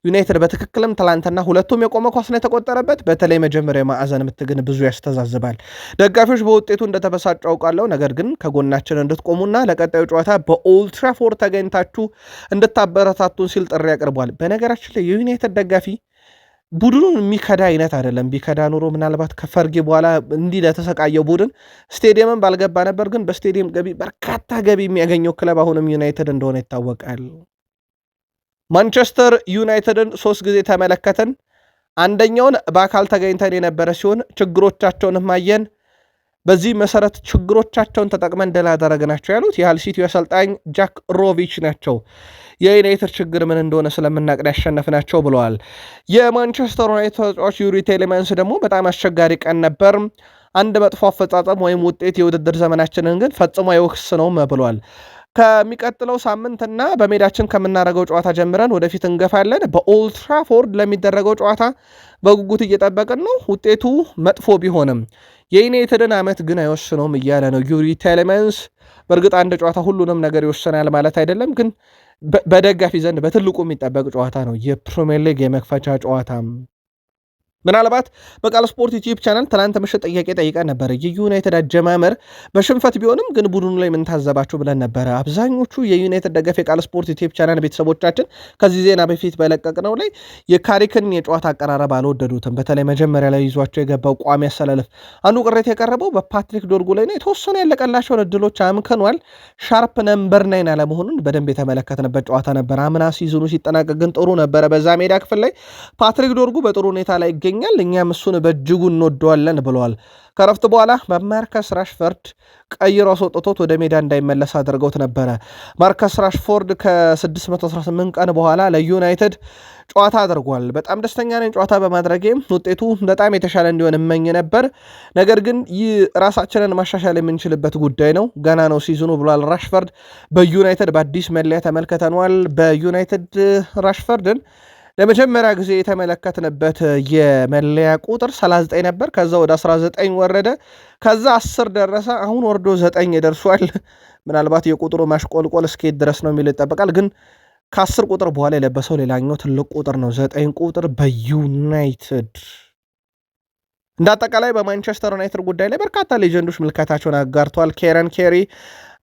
Speaker 1: ዩናይትድ በትክክልም ትላንትና ሁለቱም የቆመ ኳስ ነው የተቆጠረበት። በተለይ መጀመሪያ ማዕዘን ምት ግን ብዙ ያስተዛዝባል። ደጋፊዎች በውጤቱ እንደተበሳጩ አውቃለሁ፣ ነገር ግን ከጎናችን እንድትቆሙና ለቀጣዩ ጨዋታ በኦልድ ትራፎርድ ተገኝታችሁ እንድታበረታቱን ሲል ጥሪ አቅርቧል። በነገራችን ላይ የዩናይትድ ደጋፊ ቡድኑን የሚከዳ አይነት አይደለም። ቢከዳ ኑሮ ምናልባት ከፈርጊ በኋላ እንዲህ ለተሰቃየው ቡድን ስቴዲየምን ባልገባ ነበር። ግን በስቴዲየም ገቢ በርካታ ገቢ የሚያገኘው ክለብ አሁንም ዩናይትድ እንደሆነ ይታወቃል። ማንቸስተር ዩናይትድን 3 ጊዜ ተመለከትን። አንደኛውን በአካል ተገኝተን የነበረ ሲሆን ችግሮቻቸውን ማየን፣ በዚህ መሰረት ችግሮቻቸውን ተጠቅመን ድል አደረግናቸው ያሉት የሃል ሲቲው አሰልጣኝ ጃክ ሮቪች ናቸው። የዩናይትድ ችግር ምን እንደሆነ ስለምናውቅ ያሸነፍናቸው ብለዋል። የማንቸስተር ዩናይትድ ተጫዋች ዩሪ ቴሌማንስ ደግሞ በጣም አስቸጋሪ ቀን ነበር፣ አንድ መጥፎ አፈጻጸም ወይም ውጤት የውድድር ዘመናችንን ግን ፈጽሞ አይወክስነውም ብለዋል። ከሚቀጥለው ሳምንትና በሜዳችን ከምናደርገው ጨዋታ ጀምረን ወደፊት እንገፋለን። በኦልድ ትራፎርድ ለሚደረገው ጨዋታ በጉጉት እየጠበቅን ነው። ውጤቱ መጥፎ ቢሆንም የዩናይትድን ዓመት ግን አይወስነውም እያለ ነው ዩሪ ቴሌማንስ። በእርግጥ አንድ ጨዋታ ሁሉንም ነገር ይወሰናል ማለት አይደለም፣ ግን በደጋፊ ዘንድ በትልቁ የሚጠበቅ ጨዋታ ነው የፕሪሚየር ሊግ የመክፈቻ ጨዋታ። ምናልባት በቃል ስፖርት ዩቲዩብ ቻናል ትናንት ምሽት ጥያቄ ጠይቀን ነበር። የዩናይትድ አጀማመር በሽንፈት ቢሆንም ግን ቡድኑ ላይ ምን ታዘባችሁ ብለን ነበረ። አብዛኞቹ የዩናይትድ ደጋፊ የቃል ስፖርት ዩቲዩብ ቻናል ቤተሰቦቻችን ከዚህ ዜና በፊት በለቀቅነው ላይ የካሪክን የጨዋታ አቀራረብ አልወደዱትም። በተለይ መጀመሪያ ላይ ይዟቸው የገባው ቋሚ አሰላለፍ አንዱ ቅሬታ የቀረበው በፓትሪክ ዶርጉ ላይ ነው። የተወሰኑ ያለቀላቸውን እድሎች አምክኗል። ሻርፕ ነምበር 9 አለመሆኑን በደንብ የተመለከትንበት ጨዋታ ነበር። አምና ሲዝኑ ሲጠናቀቅ ግን ጥሩ ነበረ። በዛ ሜዳ ክፍል ላይ ፓትሪክ ዶርጉ በጥሩ ሁኔታ ላይ ይገኛል። እኛም እሱን በእጅጉ እንወደዋለን ብለዋል። ከረፍት በኋላ በማርከስ ራሽፈርድ ቀይሮ አስወጥቶት ወደ ሜዳ እንዳይመለስ አድርገውት ነበረ። ማርከስ ራሽፎርድ ከ618 ቀን በኋላ ለዩናይትድ ጨዋታ አድርጓል። በጣም ደስተኛ ነኝ ጨዋታ በማድረጌም ውጤቱ በጣም የተሻለ እንዲሆን እመኝ ነበር። ነገር ግን ይህ ራሳችንን ማሻሻል የምንችልበት ጉዳይ ነው፣ ገና ነው ሲዝኑ ብሏል ራሽፈርድ። በዩናይትድ በአዲስ መለያ ተመልክተነዋል። በዩናይትድ ራሽፈርድን ለመጀመሪያ ጊዜ የተመለከትንበት የመለያ ቁጥር 39 ነበር። ከዛ ወደ 19 ወረደ፣ ከዛ 10 ደረሰ፣ አሁን ወርዶ 9 ደርሷል። ምናልባት የቁጥሩ ማሽቆልቆል እስኬት ድረስ ነው የሚል ይጠበቃል። ግን ከ10 ቁጥር በኋላ የለበሰው ሌላኛው ትልቅ ቁጥር ነው፣ 9 ቁጥር በዩናይትድ። እንደ አጠቃላይ በማንቸስተር ዩናይትድ ጉዳይ ላይ በርካታ ሌጀንዶች ምልከታቸውን አጋርተዋል። ኬረን ኬሪ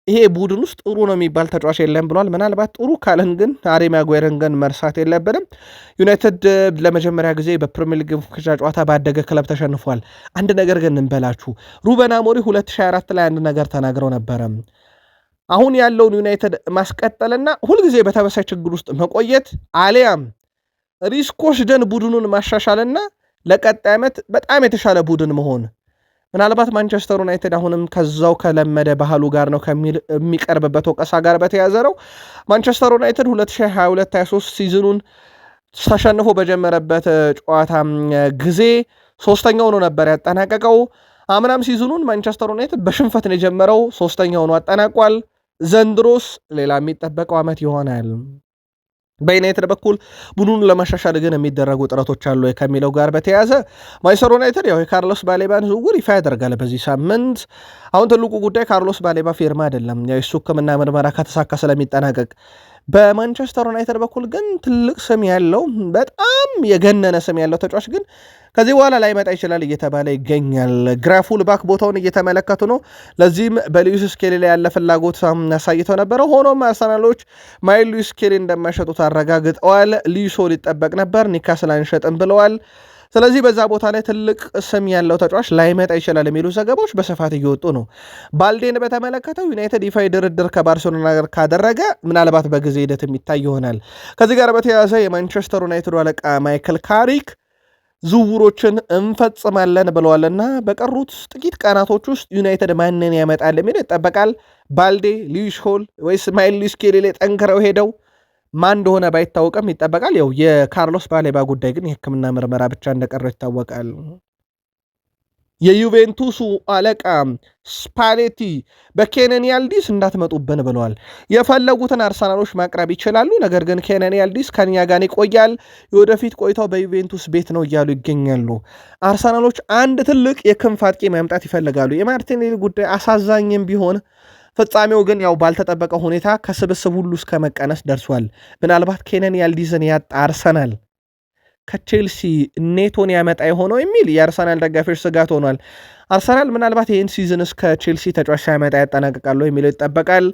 Speaker 1: ይሄ ቡድን ውስጥ ጥሩ ነው የሚባል ተጫዋች የለም ብሏል። ምናልባት ጥሩ ካለን ግን ሃሪ ማጓየርን ግን መርሳት የለብንም። ዩናይትድ ለመጀመሪያ ጊዜ በፕሪሚየር ሊግ ጨዋታ ባደገ ክለብ ተሸንፏል። አንድ ነገር ግን እንበላችሁ፣ ሩበን አሞሪም 2024 ላይ አንድ ነገር ተናግረው ነበረ። አሁን ያለውን ዩናይትድ ማስቀጠልና ሁልጊዜ በተመሳሳይ ችግር ውስጥ መቆየት አሊያም ሪስክ ወስደን ቡድኑን ማሻሻልና ለቀጣይ ዓመት በጣም የተሻለ ቡድን መሆን። ምናልባት ማንቸስተር ዩናይትድ አሁንም ከዛው ከለመደ ባህሉ ጋር ነው የሚቀርብበት ወቀሳ ጋር በተያዘ ነው። ማንቸስተር ዩናይትድ 2022-23 ሲዝኑን ተሸንፎ በጀመረበት ጨዋታ ጊዜ ሶስተኛ ሆኖ ነበር ያጠናቀቀው። አምናም ሲዝኑን ማንቸስተር ዩናይትድ በሽንፈት ነው የጀመረው፣ ሶስተኛ ሆኖ አጠናቋል። ዘንድሮስ ሌላ የሚጠበቀው ዓመት ይሆናል። በዩናይትድ በኩል ቡድኑን ለማሻሻል ግን የሚደረጉ ጥረቶች አሉ ከሚለው ጋር በተያያዘ ማንቸስተር ዩናይትድ ያው የካርሎስ ባሌባን ዝውውር ይፋ ያደርጋል በዚህ ሳምንት። አሁን ትልቁ ጉዳይ ካርሎስ ባሌባ ፊርማ አይደለም፣ ያው የሱ ሕክምና ምርመራ ከተሳካ ስለሚጠናቀቅ። በማንቸስተር ዩናይትድ በኩል ግን ትልቅ ስም ያለው በጣም የገነነ ስም ያለው ተጫዋች ግን ከዚህ በኋላ ላይመጣ ይችላል እየተባለ ይገኛል። ግራፉል ባክ ቦታውን እየተመለከቱ ነው። ለዚህም በሉዊስ ስኬሊ ላይ ያለ ፍላጎት አሳይተው ነበረ። ሆኖም አርሰናሎች ማይል ሉዊስ ስኬሊ እንደማይሸጡት አረጋግጠዋል። ሊሶ ሊጠበቅ ነበር፣ ኒካስል አንሸጥም ብለዋል። ስለዚህ በዛ ቦታ ላይ ትልቅ ስም ያለው ተጫዋች ላይመጣ ይችላል የሚሉ ዘገባዎች በስፋት እየወጡ ነው። ባልዴን በተመለከተው ዩናይትድ ይፋዊ ድርድር ከባርሴሎና ጋር ካደረገ ምናልባት በጊዜ ሂደት የሚታይ ይሆናል። ከዚህ ጋር በተያያዘ የማንቸስተር ዩናይትድ አለቃ ማይክል ካሪክ ዝውውሮችን እንፈጽማለን ብለዋልና በቀሩት ጥቂት ቀናቶች ውስጥ ዩናይትድ ማንን ያመጣል የሚል ይጠበቃል። ባልዴ፣ ሉዊስ ሆል ወይስ ማይል ሉዊስ ስኬሊ ላይ ጠንክረው ሄደው ማን እንደሆነ ባይታወቅም ይጠበቃል። ያው የካርሎስ ባሌባ ጉዳይ ግን የሕክምና ምርመራ ብቻ እንደቀረው ይታወቃል። የዩቬንቱሱ አለቃ ስፓሌቲ በኬነን ያልዲስ እንዳትመጡብን ብለዋል። የፈለጉትን አርሰናሎች ማቅረብ ይችላሉ፣ ነገር ግን ኬነን ያልዲስ ከኛ ጋር ይቆያል፣ የወደፊት ቆይታው በዩቬንቱስ ቤት ነው እያሉ ይገኛሉ። አርሰናሎች አንድ ትልቅ የክንፍ አጥቂ ማምጣት ይፈልጋሉ። የማርቲኔሊ ጉዳይ አሳዛኝም ቢሆን ፍጻሜው ግን ያው ባልተጠበቀ ሁኔታ ከስብስብ ሁሉ እስከ መቀነስ ደርሷል። ምናልባት ኬነን ያልዲዝን ያጣ አርሰናል ከቼልሲ ኔቶን ያመጣ የሆነው የሚል የአርሰናል ደጋፊዎች ስጋት ሆኗል። አርሰናል ምናልባት ይህን ሲዝን እስከ ቼልሲ ተጫዋች ሳያመጣ ያጠናቅቃሉ የሚለው ይጠበቃል።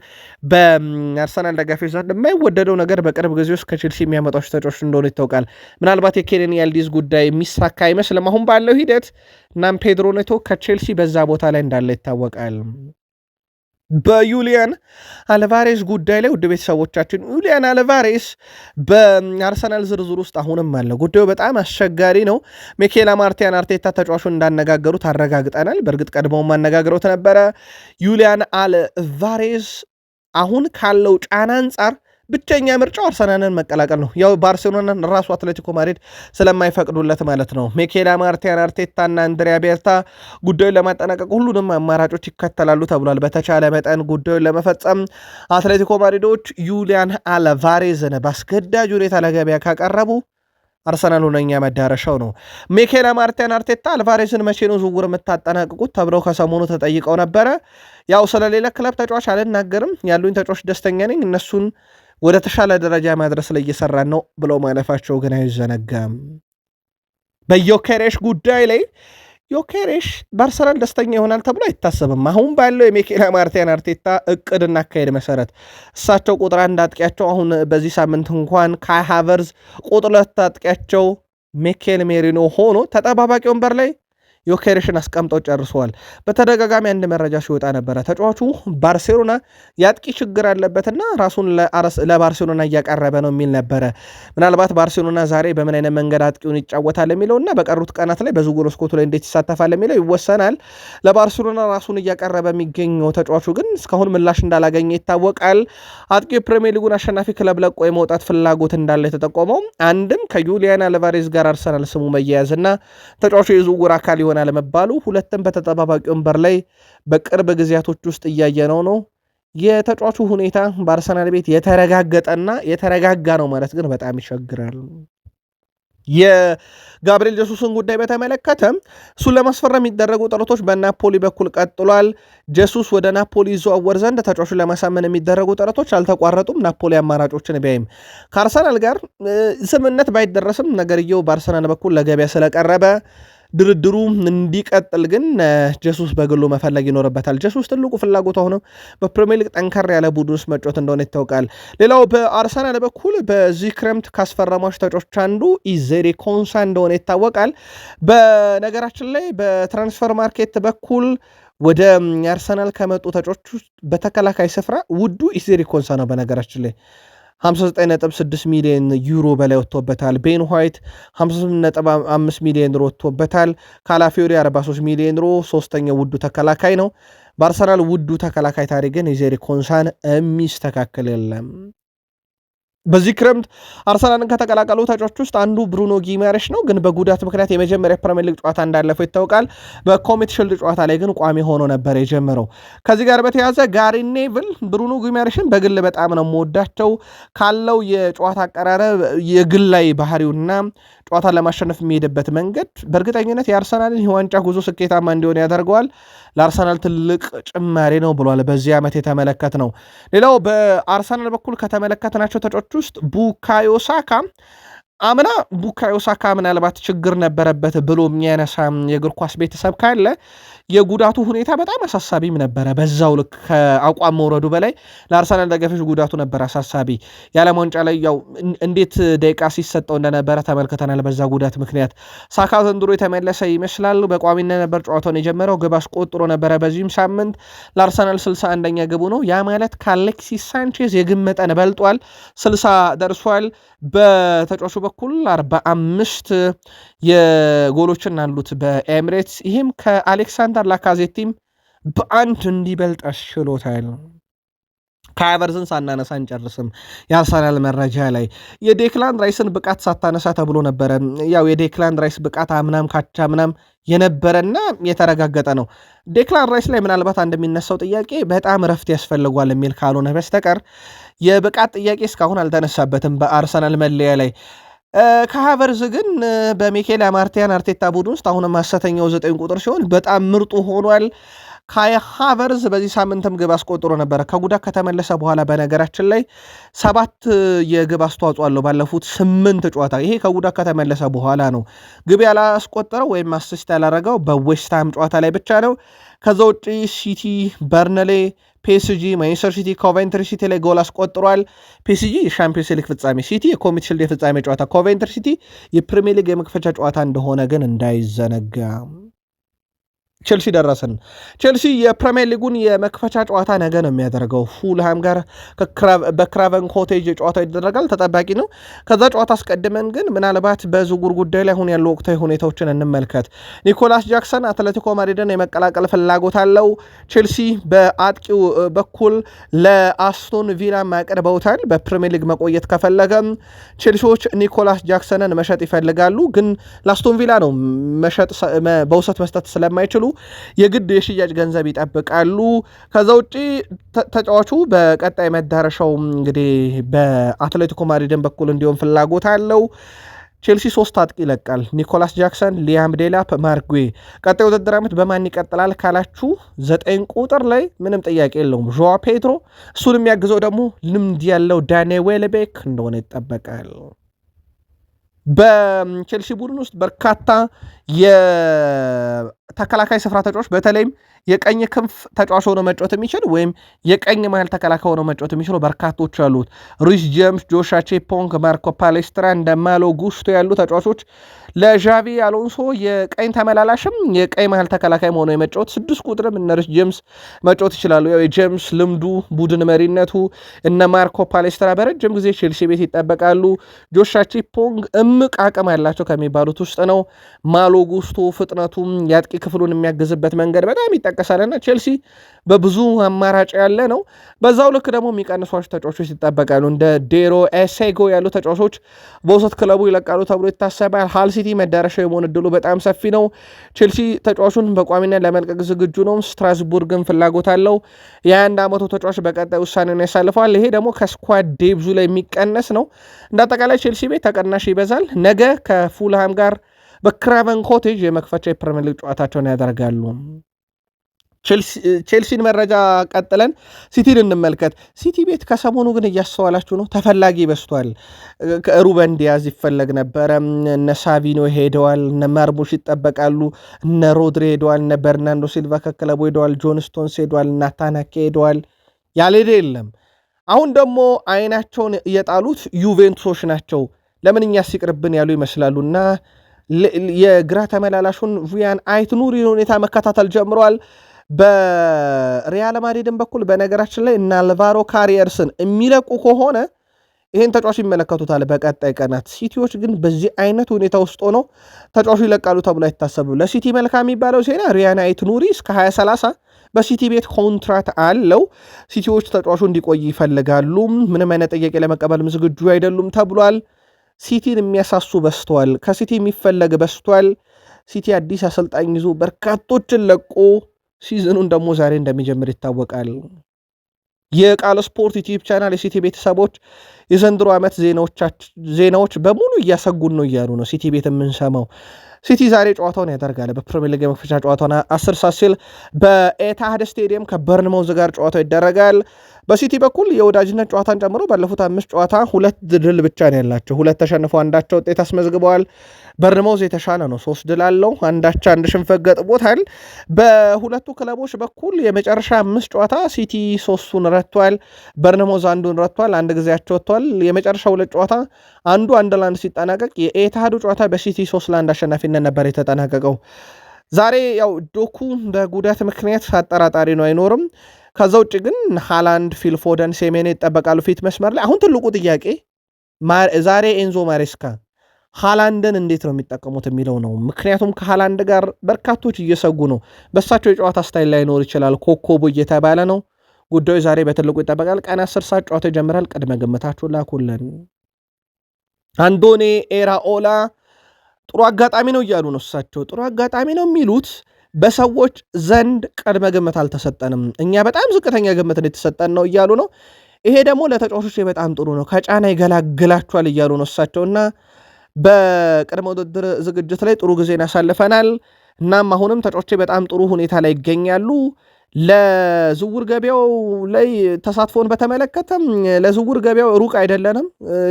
Speaker 1: በአርሰናል ደጋፊዎች ዘንድ የማይወደደው ነገር በቅርብ ጊዜ ውስጥ ከቼልሲ የሚያመጣቸው ተጫዋች እንደሆነ ይታወቃል። ምናልባት የኬነን ያልዲዝ ጉዳይ የሚሳካ አይመስልም አሁን ባለው ሂደት። እናም ፔድሮ ኔቶ ከቼልሲ በዛ ቦታ ላይ እንዳለ ይታወቃል። በዩሊያን አልቫሬስ ጉዳይ ላይ ውድ ቤተሰቦቻችን ዩሊያን አልቫሬስ በአርሰናል ዝርዝር ውስጥ አሁንም አለ። ጉዳዩ በጣም አስቸጋሪ ነው። ሚኬል አርቴታ ተጫዋቹን እንዳነጋገሩት አረጋግጠናል። በእርግጥ ቀድሞውም ማነጋገሩት ነበረ። ዩሊያን አልቫሬስ አሁን ካለው ጫና አንጻር ብቸኛ ምርጫው አርሰናልን መቀላቀል ነው። ያው ባርሴሎናን ራሱ አትሌቲኮ ማድሪድ ስለማይፈቅዱለት ማለት ነው። ሚኬል አርቴታና አንድሪያ ቤርታ ጉዳዩን ለማጠናቀቅ ሁሉንም አማራጮች ይከተላሉ ተብሏል። በተቻለ መጠን ጉዳዩን ለመፈጸም አትሌቲኮ ማድሪዶች ዩሊያን አልቫሬዝን በአስገዳጅ ሁኔታ ለገበያ ካቀረቡ አርሰናል ሁነኛ መዳረሻው ነው። ሚኬል አርቴታ አልቫሬዝን መቼ ነው ዝውውር የምታጠናቅቁት ተብለው ከሰሞኑ ተጠይቀው ነበረ። ያው ስለሌላ ክለብ ተጫዋች አልናገርም፣ ያሉኝ ተጫዋች ደስተኛ ነኝ፣ እነሱን ወደ ተሻለ ደረጃ ማድረስ ላይ እየሰራን ነው ብለው ማለፋቸው ግን አይዘነጋም። በዮኬሬሽ ጉዳይ ላይ ዮኬሬሽ በአርሰናል ደስተኛ ይሆናል ተብሎ አይታሰብም። አሁን ባለው የሚኬል አርቴታ እቅድና አካሄድ መሰረት እሳቸው ቁጥር 1 አጥቂያቸው አሁን በዚህ ሳምንት እንኳን ካይ ሃቨርዝ ቁጥር 2 አጥቂያቸው ሚኬል ሜሪኖ ሆኖ ተጠባባቂ ወንበር ላይ ዮኬሬሽን አስቀምጠው ጨርሰዋል። በተደጋጋሚ አንድ መረጃ ሲወጣ ነበረ ተጫዋቹ ባርሴሎና የአጥቂ ችግር አለበትና ራሱን ለባርሴሎና እያቀረበ ነው የሚል ነበረ። ምናልባት ባርሴሎና ዛሬ በምን አይነት መንገድ አጥቂውን ይጫወታል የሚለውና በቀሩት ቀናት ላይ በዝውውር መስኮቱ ላይ እንዴት ይሳተፋል የሚለው ይወሰናል። ለባርሴሎና ራሱን እያቀረበ የሚገኘው ተጫዋቹ ግን እስካሁን ምላሽ እንዳላገኘ ይታወቃል። አጥቂ ፕሪሚየር ሊጉን አሸናፊ ክለብ ለቆ የመውጣት ፍላጎት እንዳለ የተጠቆመው አንድም ከዩሊያን አልቫሬዝ ጋር አርሰናል ስሙ መያያዝና ተጫዋቹ የዝውውር አካል ይሆናል ለመባሉ፣ ሁለትም በተጠባባቂ ወንበር ላይ በቅርብ ጊዜያቶች ውስጥ እያየነው ነው። የተጫዋቹ ሁኔታ በአርሰናል ቤት የተረጋገጠና የተረጋጋ ነው ማለት ግን በጣም ይቸግራል። የጋብሪኤል ጀሱስን ጉዳይ በተመለከተ እሱን ለማስፈረም የሚደረጉ ጥረቶች በናፖሊ በኩል ቀጥሏል። ጀሱስ ወደ ናፖሊ ይዘዋወር ዘንድ ተጫዋቹን ለማሳመን የሚደረጉ ጥረቶች አልተቋረጡም። ናፖሊ አማራጮችን ቢያይም ከአርሰናል ጋር ስምምነት ባይደረስም ነገርየው በአርሰናል በኩል ለገበያ ስለቀረበ ድርድሩ እንዲቀጥል ግን ጀሱስ በግሉ መፈለግ ይኖርበታል። ጀሱስ ትልቁ ፍላጎት ሆነው በፕሪሚየር ሊግ ጠንከር ያለ ቡድን ውስጥ መጫወት እንደሆነ ይታወቃል። ሌላው በአርሰናል በኩል በዚህ ክረምት ካስፈረሟቸው ተጫዋቾች አንዱ ኢዜሪ ኮንሳ እንደሆነ ይታወቃል። በነገራችን ላይ በትራንስፈር ማርኬት በኩል ወደ አርሰናል ከመጡ ተጫዋቾች ውስጥ በተከላካይ ስፍራ ውዱ ኢዜሪ ኮንሳ ነው። በነገራችን ላይ 59.6 ሚሊዮን ዩሮ በላይ ወጥቶበታል። ቤን ዋይት 58.5 ሚሊዮን ዩሮ ወጥቶበታል። ካላፊዮሪ 43 ሚሊዮን ዩሮ ሶስተኛው ውዱ ተከላካይ ነው። በአርሰናል ውዱ ተከላካይ ታሪክ ግን ኢዜሪ ኮንሳን የሚስተካከል የለም። በዚህ ክረምት አርሰናልን ከተቀላቀሉ ተጫዋቾች ውስጥ አንዱ ብሩኖ ጊማሬሽ ነው። ግን በጉዳት ምክንያት የመጀመሪያ ፕሪሚየር ሊግ ጨዋታ እንዳለፈው ይታወቃል። በኮሚቴ ሺልድ ጨዋታ ላይ ግን ቋሚ ሆኖ ነበር የጀመረው። ከዚህ ጋር በተያያዘ ጋሪ ኔቭል ብሩኖ ጊማሬሽን በግል በጣም ነው የምወዳቸው ካለው የጨዋታ አቀራረብ የግላይ ባህሪውና ጨዋታን ለማሸነፍ የሚሄድበት መንገድ በእርግጠኝነት የአርሰናልን የዋንጫ ጉዞ ስኬታማ እንዲሆን ያደርገዋል። ለአርሰናል ትልቅ ጭማሪ ነው ብሏል። በዚህ ዓመት የተመለከት ነው። ሌላው በአርሰናል በኩል ከተመለከትናቸው ተጫዋቾች ውስጥ ቡካዮ ሳካ አምና ቡካዮ ሳካ ምናልባት ችግር ነበረበት ብሎ የሚያነሳ የእግር ኳስ ቤተሰብ ካለ የጉዳቱ ሁኔታ በጣም አሳሳቢም ነበረ። በዛው ልክ ከአቋም መውረዱ በላይ ለአርሰናል ደጋፊዎች ጉዳቱ ነበር አሳሳቢ። የዓለም ዋንጫ ላይ ያው እንዴት ደቂቃ ሲሰጠው እንደነበረ ተመልክተናል። በዛ ጉዳት ምክንያት ሳካ ዘንድሮ የተመለሰ ይመስላል። በቋሚነት ነበር ጨዋታውን የጀመረው፣ ግብ አስቆጥሮ ነበረ። በዚህም ሳምንት ለአርሰናል 61ኛ ግቡ ነው። ያ ማለት ከአሌክሲስ ሳንቼዝ የግብ መጠን በልጧል። 60 ደርሷል። በተጫዋቹ በኩል 45 የጎሎችን አሉት በኤምሬትስ። ይህም ከአሌክሳንደር ላካዜቲም በአንድ እንዲበልጥ አስችሎታል። ከሃቨርዝን ሳናነሳ አንጨርስም። የአርሰናል መረጃ ላይ የዴክላን ራይስን ብቃት ሳታነሳ ተብሎ ነበረ። ያው የዴክላን ራይስ ብቃት አምናም ካቻምናም የነበረና የተረጋገጠ ነው። ዴክላን ራይስ ላይ ምናልባት እንደሚነሳው ጥያቄ በጣም ረፍት ያስፈልጓል የሚል ካልሆነ በስተቀር የብቃት ጥያቄ እስካሁን አልተነሳበትም በአርሰናል መለያ ላይ። ከሃቨርዝ ግን በሚኬል አርቴታ ቡድን ውስጥ አሁንም ሐሰተኛው 9 ቁጥር ሲሆን በጣም ምርጡ ሆኗል። ካይ ሃቨርዝ በዚህ ሳምንትም ግብ አስቆጥሮ ነበረ ከጉዳት ከተመለሰ በኋላ። በነገራችን ላይ 7 የግብ አስተዋጽኦ አለው ባለፉት 8 ጨዋታ። ይሄ ከጉዳት ከተመለሰ በኋላ ነው። ግብ ያላስቆጠረው ወይም አሲስት ያላረገው በዌስትሃም ጨዋታ ላይ ብቻ ነው። ከዛ ውጪ ሲቲ፣ በርንሌ፣ ፒኤስጂ፣ ማንቸስተር ሲቲ፣ ኮቬንትሪ ሲቲ ላይ ጎል አስቆጥሯል። ፒኤስጂ የሻምፒዮንስ ሊግ ፍጻሜ፣ ሲቲ የኮሚቴ ሺልድ የፍጻሜ ጨዋታ፣ ኮቬንትሪ ሲቲ የፕሪሚየር ሊግ የመክፈቻ ጨዋታ እንደሆነ ግን እንዳይዘነጋ። ቼልሲ ደረስን። ቼልሲ የፕሪሚየር ሊጉን የመክፈቻ ጨዋታ ነገ ነው የሚያደርገው። ፉልሃም ጋር በክራቨን ኮቴጅ ጨዋታ ይደረጋል፣ ተጠባቂ ነው። ከዛ ጨዋታ አስቀድመን ግን ምናልባት በዝውውር ጉዳይ ላይ አሁን ያሉ ወቅታዊ ሁኔታዎችን እንመልከት። ኒኮላስ ጃክሰን አትሌቲኮ ማድሪድን የመቀላቀል ፍላጎት አለው። ቼልሲ በአጥቂው በኩል ለአስቶን ቪላ ማቅርበውታል። በፕሪሚየር ሊግ መቆየት ከፈለገ ቼልሲዎች ኒኮላስ ጃክሰንን መሸጥ ይፈልጋሉ። ግን ለአስቶን ቪላ ነው መሸጥ በውሰት መስጠት ስለማይችሉ የግድ የሽያጭ ገንዘብ ይጠብቃሉ። ከዛ ውጪ ተጫዋቹ በቀጣይ መዳረሻው እንግዲህ በአትሌቲኮ ማድሪድን በኩል እንዲሆን ፍላጎት አለው። ቼልሲ 3 አጥቂ ይለቃል። ኒኮላስ ጃክሰን፣ ሊያም ዴላፕ፣ ማርጉዌ። ቀጣይ ውድድር ዓመት በማን ይቀጥላል ካላችሁ 9 ቁጥር ላይ ምንም ጥያቄ የለውም ዦዋ ፔድሮ። እሱን የሚያግዘው ደግሞ ልምድ ያለው ዳኒ ዌልቤክ እንደሆነ ይጠበቃል። በቼልሲ ቡድን ውስጥ በርካታ የተከላካይ ስፍራ ተጫዋች በተለይም የቀኝ ክንፍ ተጫዋች ሆኖ መጫወት የሚችል ወይም የቀኝ መሃል ተከላካይ ሆኖ መጫወት የሚችሉ በርካቶች አሉት። ሪስ ጄምስ፣ ጆሻ ቼፖንግ፣ ማርኮ ፓሌስትራ እንደ ማሎ ጉስቶ ያሉ ተጫዋቾች ለዣቪ አሎንሶ የቀኝ ተመላላሽም የቀኝ መሃል ተከላካይ ሆኖ የመጫወት 6 ቁጥርም እነ ሪስ ጄምስ መጫወት ይችላሉ። ያው የጄምስ ልምዱ ቡድን መሪነቱ እነ ማርኮ ፓሌስትራ በረጅም ጊዜ ቼልሲ ቤት ይጠበቃሉ። ጆሻ ቼፖንግ እምቅ አቅም ያላቸው ከሚባሉት ውስጥ ነው። ማሎ ጉስቶ ፍጥነቱም የአጥቂ ክፍሉን የሚያግዝበት መንገድ በጣም ይጠቀሳልና ቼልሲ በብዙ አማራጭ ያለ ነው። በዛው ልክ ደግሞ የሚቀንሷቸው ተጫዋቾች ይጠበቃሉ። እንደ ዴሮ ኤሴጎ ያሉ ተጫዋቾች በውሰት ክለቡ ይለቃሉ ተብሎ ይታሰባል። ሃል ሲቲ መዳረሻው የመሆን እድሉ በጣም ሰፊ ነው። ቼልሲ ተጫዋቹን በቋሚነት ለመልቀቅ ዝግጁ ነው። ስትራስቡርግን ፍላጎት አለው። የ21 ዓመቱ ተጫዋች በቀጣይ ውሳኔውን ያሳልፈዋል። ይሄ ደግሞ ከስኳድ ዴብዙ ላይ የሚቀነስ ነው። እንደ አጠቃላይ ቼልሲ ቤት ተቀናሽ ይበዛል። ነገ ከፉልሃም ጋር በክራቨን ኮቴጅ የመክፈቻ የፕሪሚየር ሊግ ጨዋታቸውን ያደርጋሉ። ቼልሲን መረጃ ቀጥለን ሲቲን እንመልከት። ሲቲ ቤት ከሰሞኑ ግን እያስተዋላችሁ ነው፣ ተፈላጊ በስቷል። ሩበን ዲያዝ ይፈለግ ነበረ፣ እነ ሳቪኖ ሄደዋል፣ እነ ማርሙሽ ይጠበቃሉ፣ እነ ሮድሪ ሄደዋል፣ እነ በርናንዶ ሲልቫ ከክለቡ ሄደዋል፣ ጆን ስቶንስ ሄደዋል፣ ናታናኬ ሄደዋል። ያልሄደ የለም። አሁን ደግሞ አይናቸውን የጣሉት ዩቬንቱሶች ናቸው። ለምን እኛስ ይቅርብን ያሉ ይመስላሉና የግራ ተመላላሹን ቪያን አይት ኑሪ ሁኔታ መከታተል ጀምረዋል። በሪያል ማድሪድን በኩል በነገራችን ላይ እና አልቫሮ ካሪየርስን የሚለቁ ከሆነ ይህን ተጫዋች ይመለከቱታል በቀጣይ ቀናት። ሲቲዎች ግን በዚህ አይነት ሁኔታ ውስጥ ሆነው ተጫዋቹ ይለቃሉ ተብሎ አይታሰብም። ለሲቲ መልካም የሚባለው ዜና ሪያን አይት ኑሪ እስከ 2030 በሲቲ ቤት ኮንትራት አለው። ሲቲዎች ተጫዋቹ እንዲቆይ ይፈልጋሉ። ምንም አይነት ጥያቄ ለመቀበልም ዝግጁ አይደሉም ተብሏል። ሲቲን የሚያሳሱ በስተዋል። ከሲቲ የሚፈለግ በስቷል። ሲቲ አዲስ አሰልጣኝ ይዞ በርካቶችን ለቆ ሲዝኑን ደግሞ ዛሬ እንደሚጀምር ይታወቃል። የቃል ስፖርት ዩቲዩብ ቻናል የሲቲ ቤተሰቦች የዘንድሮ ዓመት ዜናዎች በሙሉ እያሰጉን ነው እያሉ ነው ሲቲ ቤት የምንሰማው። ሲቲ ዛሬ ጨዋታውን ያደርጋል። በፕሪሚየር ሊግ የመክፈቻ ጨዋታውን 10 ሰዓት ሲል በኤታሃድ ስቴዲየም ከበርንማውዝ ጋር ጨዋታው ይደረጋል። በሲቲ በኩል የወዳጅነት ጨዋታን ጨምሮ ባለፉት 5 ጨዋታ 2 ድል ብቻ ነው ያላቸው። 2 ተሸንፈው አንዳቸው ውጤት አስመዝግበዋል። በርንማውዝ የተሻለ ነው፣ 3 ድል አለው፣ አንዳቻ 1 ሽንፈት ገጥሞታል። በሁለቱ ክለቦች በኩል የመጨረሻ 5 ጨዋታ ሲቲ 3ቱን ረቷል፣ በርንማውዝ 1ዱን ረቷል፣ 1 ጊዜያቸው ወጥቷል። የመጨረሻ 2 ጨዋታ አንዱ 1-1 ሲጠናቀቅ የኤታሃዱ ጨዋታ በሲቲ 3-1 አሸናፊነት ነበር የተጠናቀቀው። ዛሬ ያው ዶኩ በጉዳት ምክንያት አጠራጣሪ ነው፣ አይኖርም። ከዛ ውጭ ግን ሃላንድ፣ ፊልፎደን፣ ሴሜኔ ይጠበቃሉ ፊት መስመር ላይ። አሁን ትልቁ ጥያቄ ዛሬ ኤንዞ ማሬስካ ሃላንድን እንዴት ነው የሚጠቀሙት የሚለው ነው። ምክንያቱም ከሃላንድ ጋር በርካቶች እየሰጉ ነው። በሳቸው የጨዋታ ስታይል ላይኖር ይችላል፣ ኮከቡ እየተባለ ነው። ጉዳዩ ዛሬ በትልቁ ይጠበቃል። ቀን 10 ሰዓት ጨዋታ ይጀምራል። ቅድመ ግምታችሁ ላኩልን። አንዶኔ ኤራኦላ ጥሩ አጋጣሚ ነው እያሉ ነው እሳቸው። ጥሩ አጋጣሚ ነው የሚሉት በሰዎች ዘንድ ቅድመ ግምት አልተሰጠንም፣ እኛ በጣም ዝቅተኛ ግምት የተሰጠን ነው እያሉ ነው። ይሄ ደግሞ ለተጫዋቾች በጣም ጥሩ ነው፣ ከጫና ይገላግላቸዋል እያሉ ነው እሳቸውና በቅድመ ውድድር ዝግጅት ላይ ጥሩ ጊዜን ያሳልፈናል። እናም አሁንም ተጫዋቾች በጣም ጥሩ ሁኔታ ላይ ይገኛሉ። ለዝውውር ገበያው ላይ ተሳትፎን በተመለከተም ለዝውውር ገበያው ሩቅ አይደለንም፣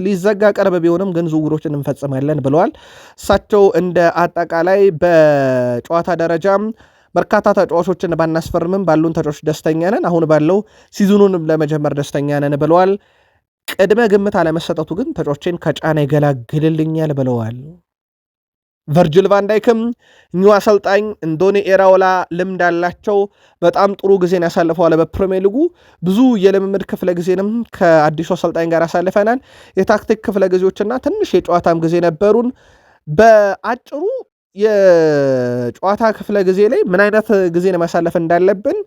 Speaker 1: ሊዘጋ ቅርብ ቢሆንም ግን ዝውውሮችን እንፈጽማለን ብለዋል። እሳቸው እንደ አጠቃላይ በጨዋታ ደረጃም በርካታ ተጫዋቾችን ባናስፈርምም ባሉን ተጫዋቾች ደስተኛ ነን፣ አሁን ባለው ሲዝኑንም ለመጀመር ደስተኛ ነን ብለዋል። ቅድመ ግምት አለመሰጠቱ ግን ተጫዋቾችን ከጫና ይገላግልልኛል ብለዋል። ቨርጅል ቫንዳይክም እኚሁ አሰልጣኝ አንዶኒ ኤራኦላ ልምድ አላቸው። በጣም ጥሩ ጊዜን ያሳልፈዋል። በፕሪሚየር ሊጉ ብዙ የልምምድ ክፍለ ጊዜንም ከአዲሱ አሰልጣኝ ጋር ያሳልፈናል። የታክቲክ ክፍለ ጊዜዎችና ትንሽ የጨዋታም ጊዜ ነበሩን። በአጭሩ የጨዋታ ክፍለ ጊዜ ላይ ምን አይነት ጊዜን ማሳለፍ እንዳለብን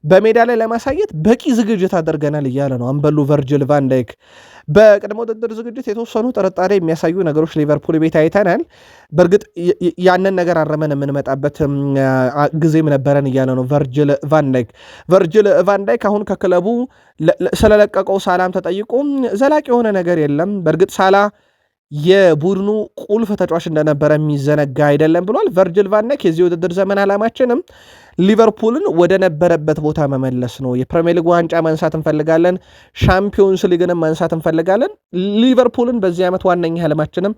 Speaker 1: በሜዳ ላይ ለማሳየት በቂ ዝግጅት አድርገናል እያለ ነው አምበሉ ቨርጅል ቫንዳይክ። በቅድመ ውድድር ዝግጅት የተወሰኑ ጥርጣሬ የሚያሳዩ ነገሮች ሊቨርፑል ቤት አይተናል። በእርግጥ ያንን ነገር አረመን የምንመጣበት ጊዜም ነበረን እያለ ነው ቨርጅል ቫንዳይክ። ቨርጅል ቫንዳይክ አሁን ከክለቡ ስለለቀቀው ሳላም ተጠይቆ ዘላቂ የሆነ ነገር የለም፣ በእርግጥ ሳላ የቡድኑ ቁልፍ ተጫዋች እንደነበረ የሚዘነጋ አይደለም ብሏል። ቨርጅል ቫንዳይክ የዚህ ውድድር ዘመን ዓላማችንም ሊቨርፑልን ወደ ነበረበት ቦታ መመለስ ነው። የፕሪሚየር ሊግ ዋንጫ ማንሳት እንፈልጋለን፣ ሻምፒዮንስ ሊግንም ማንሳት እንፈልጋለን። ሊቨርፑልን በዚህ ዓመት ዋነኛ ዓላማችንም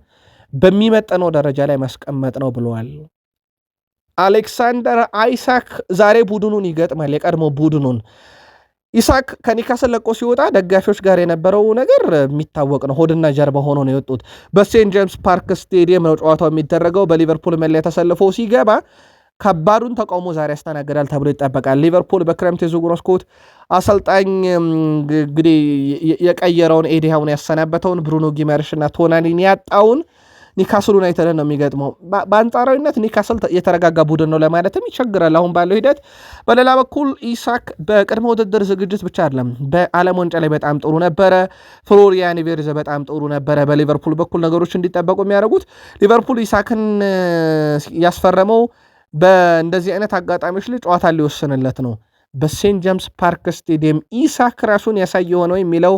Speaker 1: በሚመጠነው ደረጃ ላይ ማስቀመጥ ነው ብለዋል። አሌክሳንደር አይሳክ ዛሬ ቡድኑን ይገጥማል። የቀድሞ ቡድኑን ኢሳክ ከኒካስል ለቆ ሲወጣ ደጋፊዎች ጋር የነበረው ነገር የሚታወቅ ነው። ሆድና ጀርባ ሆኖ ነው የወጡት። በሴንት ጄምስ ፓርክ ስቴዲየም ነው ጨዋታው የሚደረገው። በሊቨርፑል መለያ ተሰልፎ ሲገባ ከባዱን ተቃውሞ ዛሬ ያስተናግዳል ተብሎ ይጠበቃል። ሊቨርፑል በክረምት የዝውውር መስኮት አሰልጣኝ እንግዲህ የቀየረውን ኤዲሃውን ያሰናበተውን ብሩኖ ጊማሬሽ እና ቶናሊን ያጣውን ኒካስል ዩናይትድን ነው የሚገጥመው። በአንጻራዊነት ኒካስል የተረጋጋ ቡድን ነው ለማለትም ይቸግራል አሁን ባለው ሂደት። በሌላ በኩል ኢሳክ በቅድመ ውድድር ዝግጅት ብቻ አይደለም በዓለም ዋንጫ ላይ በጣም ጥሩ ነበረ። ፍሎሪያን ቪርዝ በጣም ጥሩ ነበረ። በሊቨርፑል በኩል ነገሮች እንዲጠበቁ የሚያደርጉት ሊቨርፑል ኢሳክን ያስፈረመው በእንደዚህ አይነት አጋጣሚዎች ላይ ጨዋታ ሊወስንለት ነው። በሴንት ጄምስ ፓርክ ስቴዲየም ኢሳክ ራሱን ያሳየ ሆነው የሚለው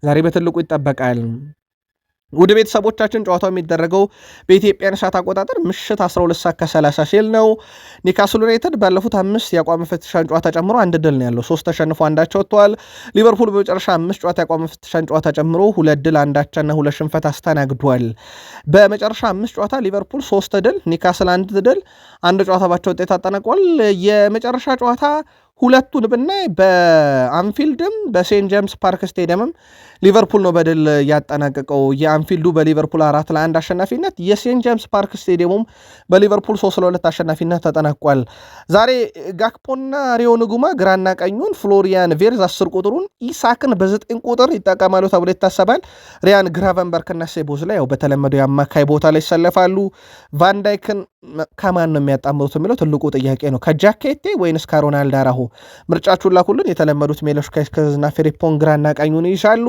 Speaker 1: ዛሬ በትልቁ ይጠበቃል። ውድ ቤተሰቦቻችን ጨዋታው የሚደረገው በኢትዮጵያን ሰዓት አቆጣጠር ምሽት 12:30 ሲል ነው። ኒካስል ዩናይትድ ባለፉት 5 የአቋም ፍትሻን ጨዋታ ጨምሮ አንድ ድል ነው ያለው። 3 ተሸንፎ አንዳቸው ወጥተዋል። ሊቨርፑል በመጨረሻ 5 ጨዋታ የአቋም ፍትሻን ጨዋታ ጨምሮ 2 ድል አንዳቻና 2 ሽንፈት አስተናግዷል። በመጨረሻ 5 ጨዋታ ሊቨርፑል 3 ድል፣ ኒካስል 1 ድል፣ 1 ጨዋታ ባቸው ውጤት አጠናቋል። የመጨረሻ ጨዋታ ሁለቱን ብናይ በአንፊልድም በሴንት ጄምስ ፓርክ ስቴዲየምም ሊቨርፑል ነው በድል ያጠናቀቀው። የአንፊልዱ በሊቨርፑል 4-1 አሸናፊነት፣ የሴንት ጄምስ ፓርክ ስቴዲየሙም በሊቨርፑል 3-2 አሸናፊነት ተጠናቋል። ዛሬ ጋክፖና ሪዮ ንጉማ ግራና ቀኙን፣ ፍሎሪያን ቬርዝ 10 ቁጥሩን፣ ኢሳክን በ9 ቁጥር ይጠቀማሉ ተብሎ ይታሰባል። ሪያን ግራቨንበርክና ሴቦዝ ላይ ያው በተለመደው የአማካይ ቦታ ላይ ይሰለፋሉ። ቫንዳይክን ከማን ነው የሚያጣምሩት የሚለው ትልቁ ጥያቄ ነው። ከጃኬቴ ወይንስ ከሮናልድ አራሆ? ምርጫችሁን ላኩልን። የተለመዱት ሜሎች ከስከዝና ፌሪፖን ግራና ቀኙን ይይዛሉ።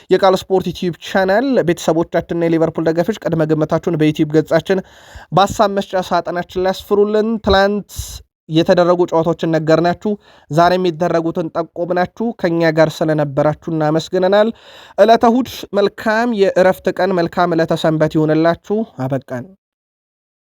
Speaker 1: የቃል ስፖርት ዩቲዩብ ቻናል ቤተሰቦቻችንና የሊቨርፑል ደጋፊዎች ቅድመ ግምታችሁን በዩቲዩብ ገጻችን በሀሳብ መስጫ ሳጥናችን ላይ ያስፍሩልን። ትላንት የተደረጉ ጨዋታዎችን ነገርናችሁ፣ ዛሬ የሚደረጉትን ጠቆምናችሁ። ከኛ ጋር ስለነበራችሁ እናመስግነናል። ዕለተ እሑድ መልካም የእረፍት ቀን፣ መልካም ዕለተ ሰንበት ይሆንላችሁ። አበቃን።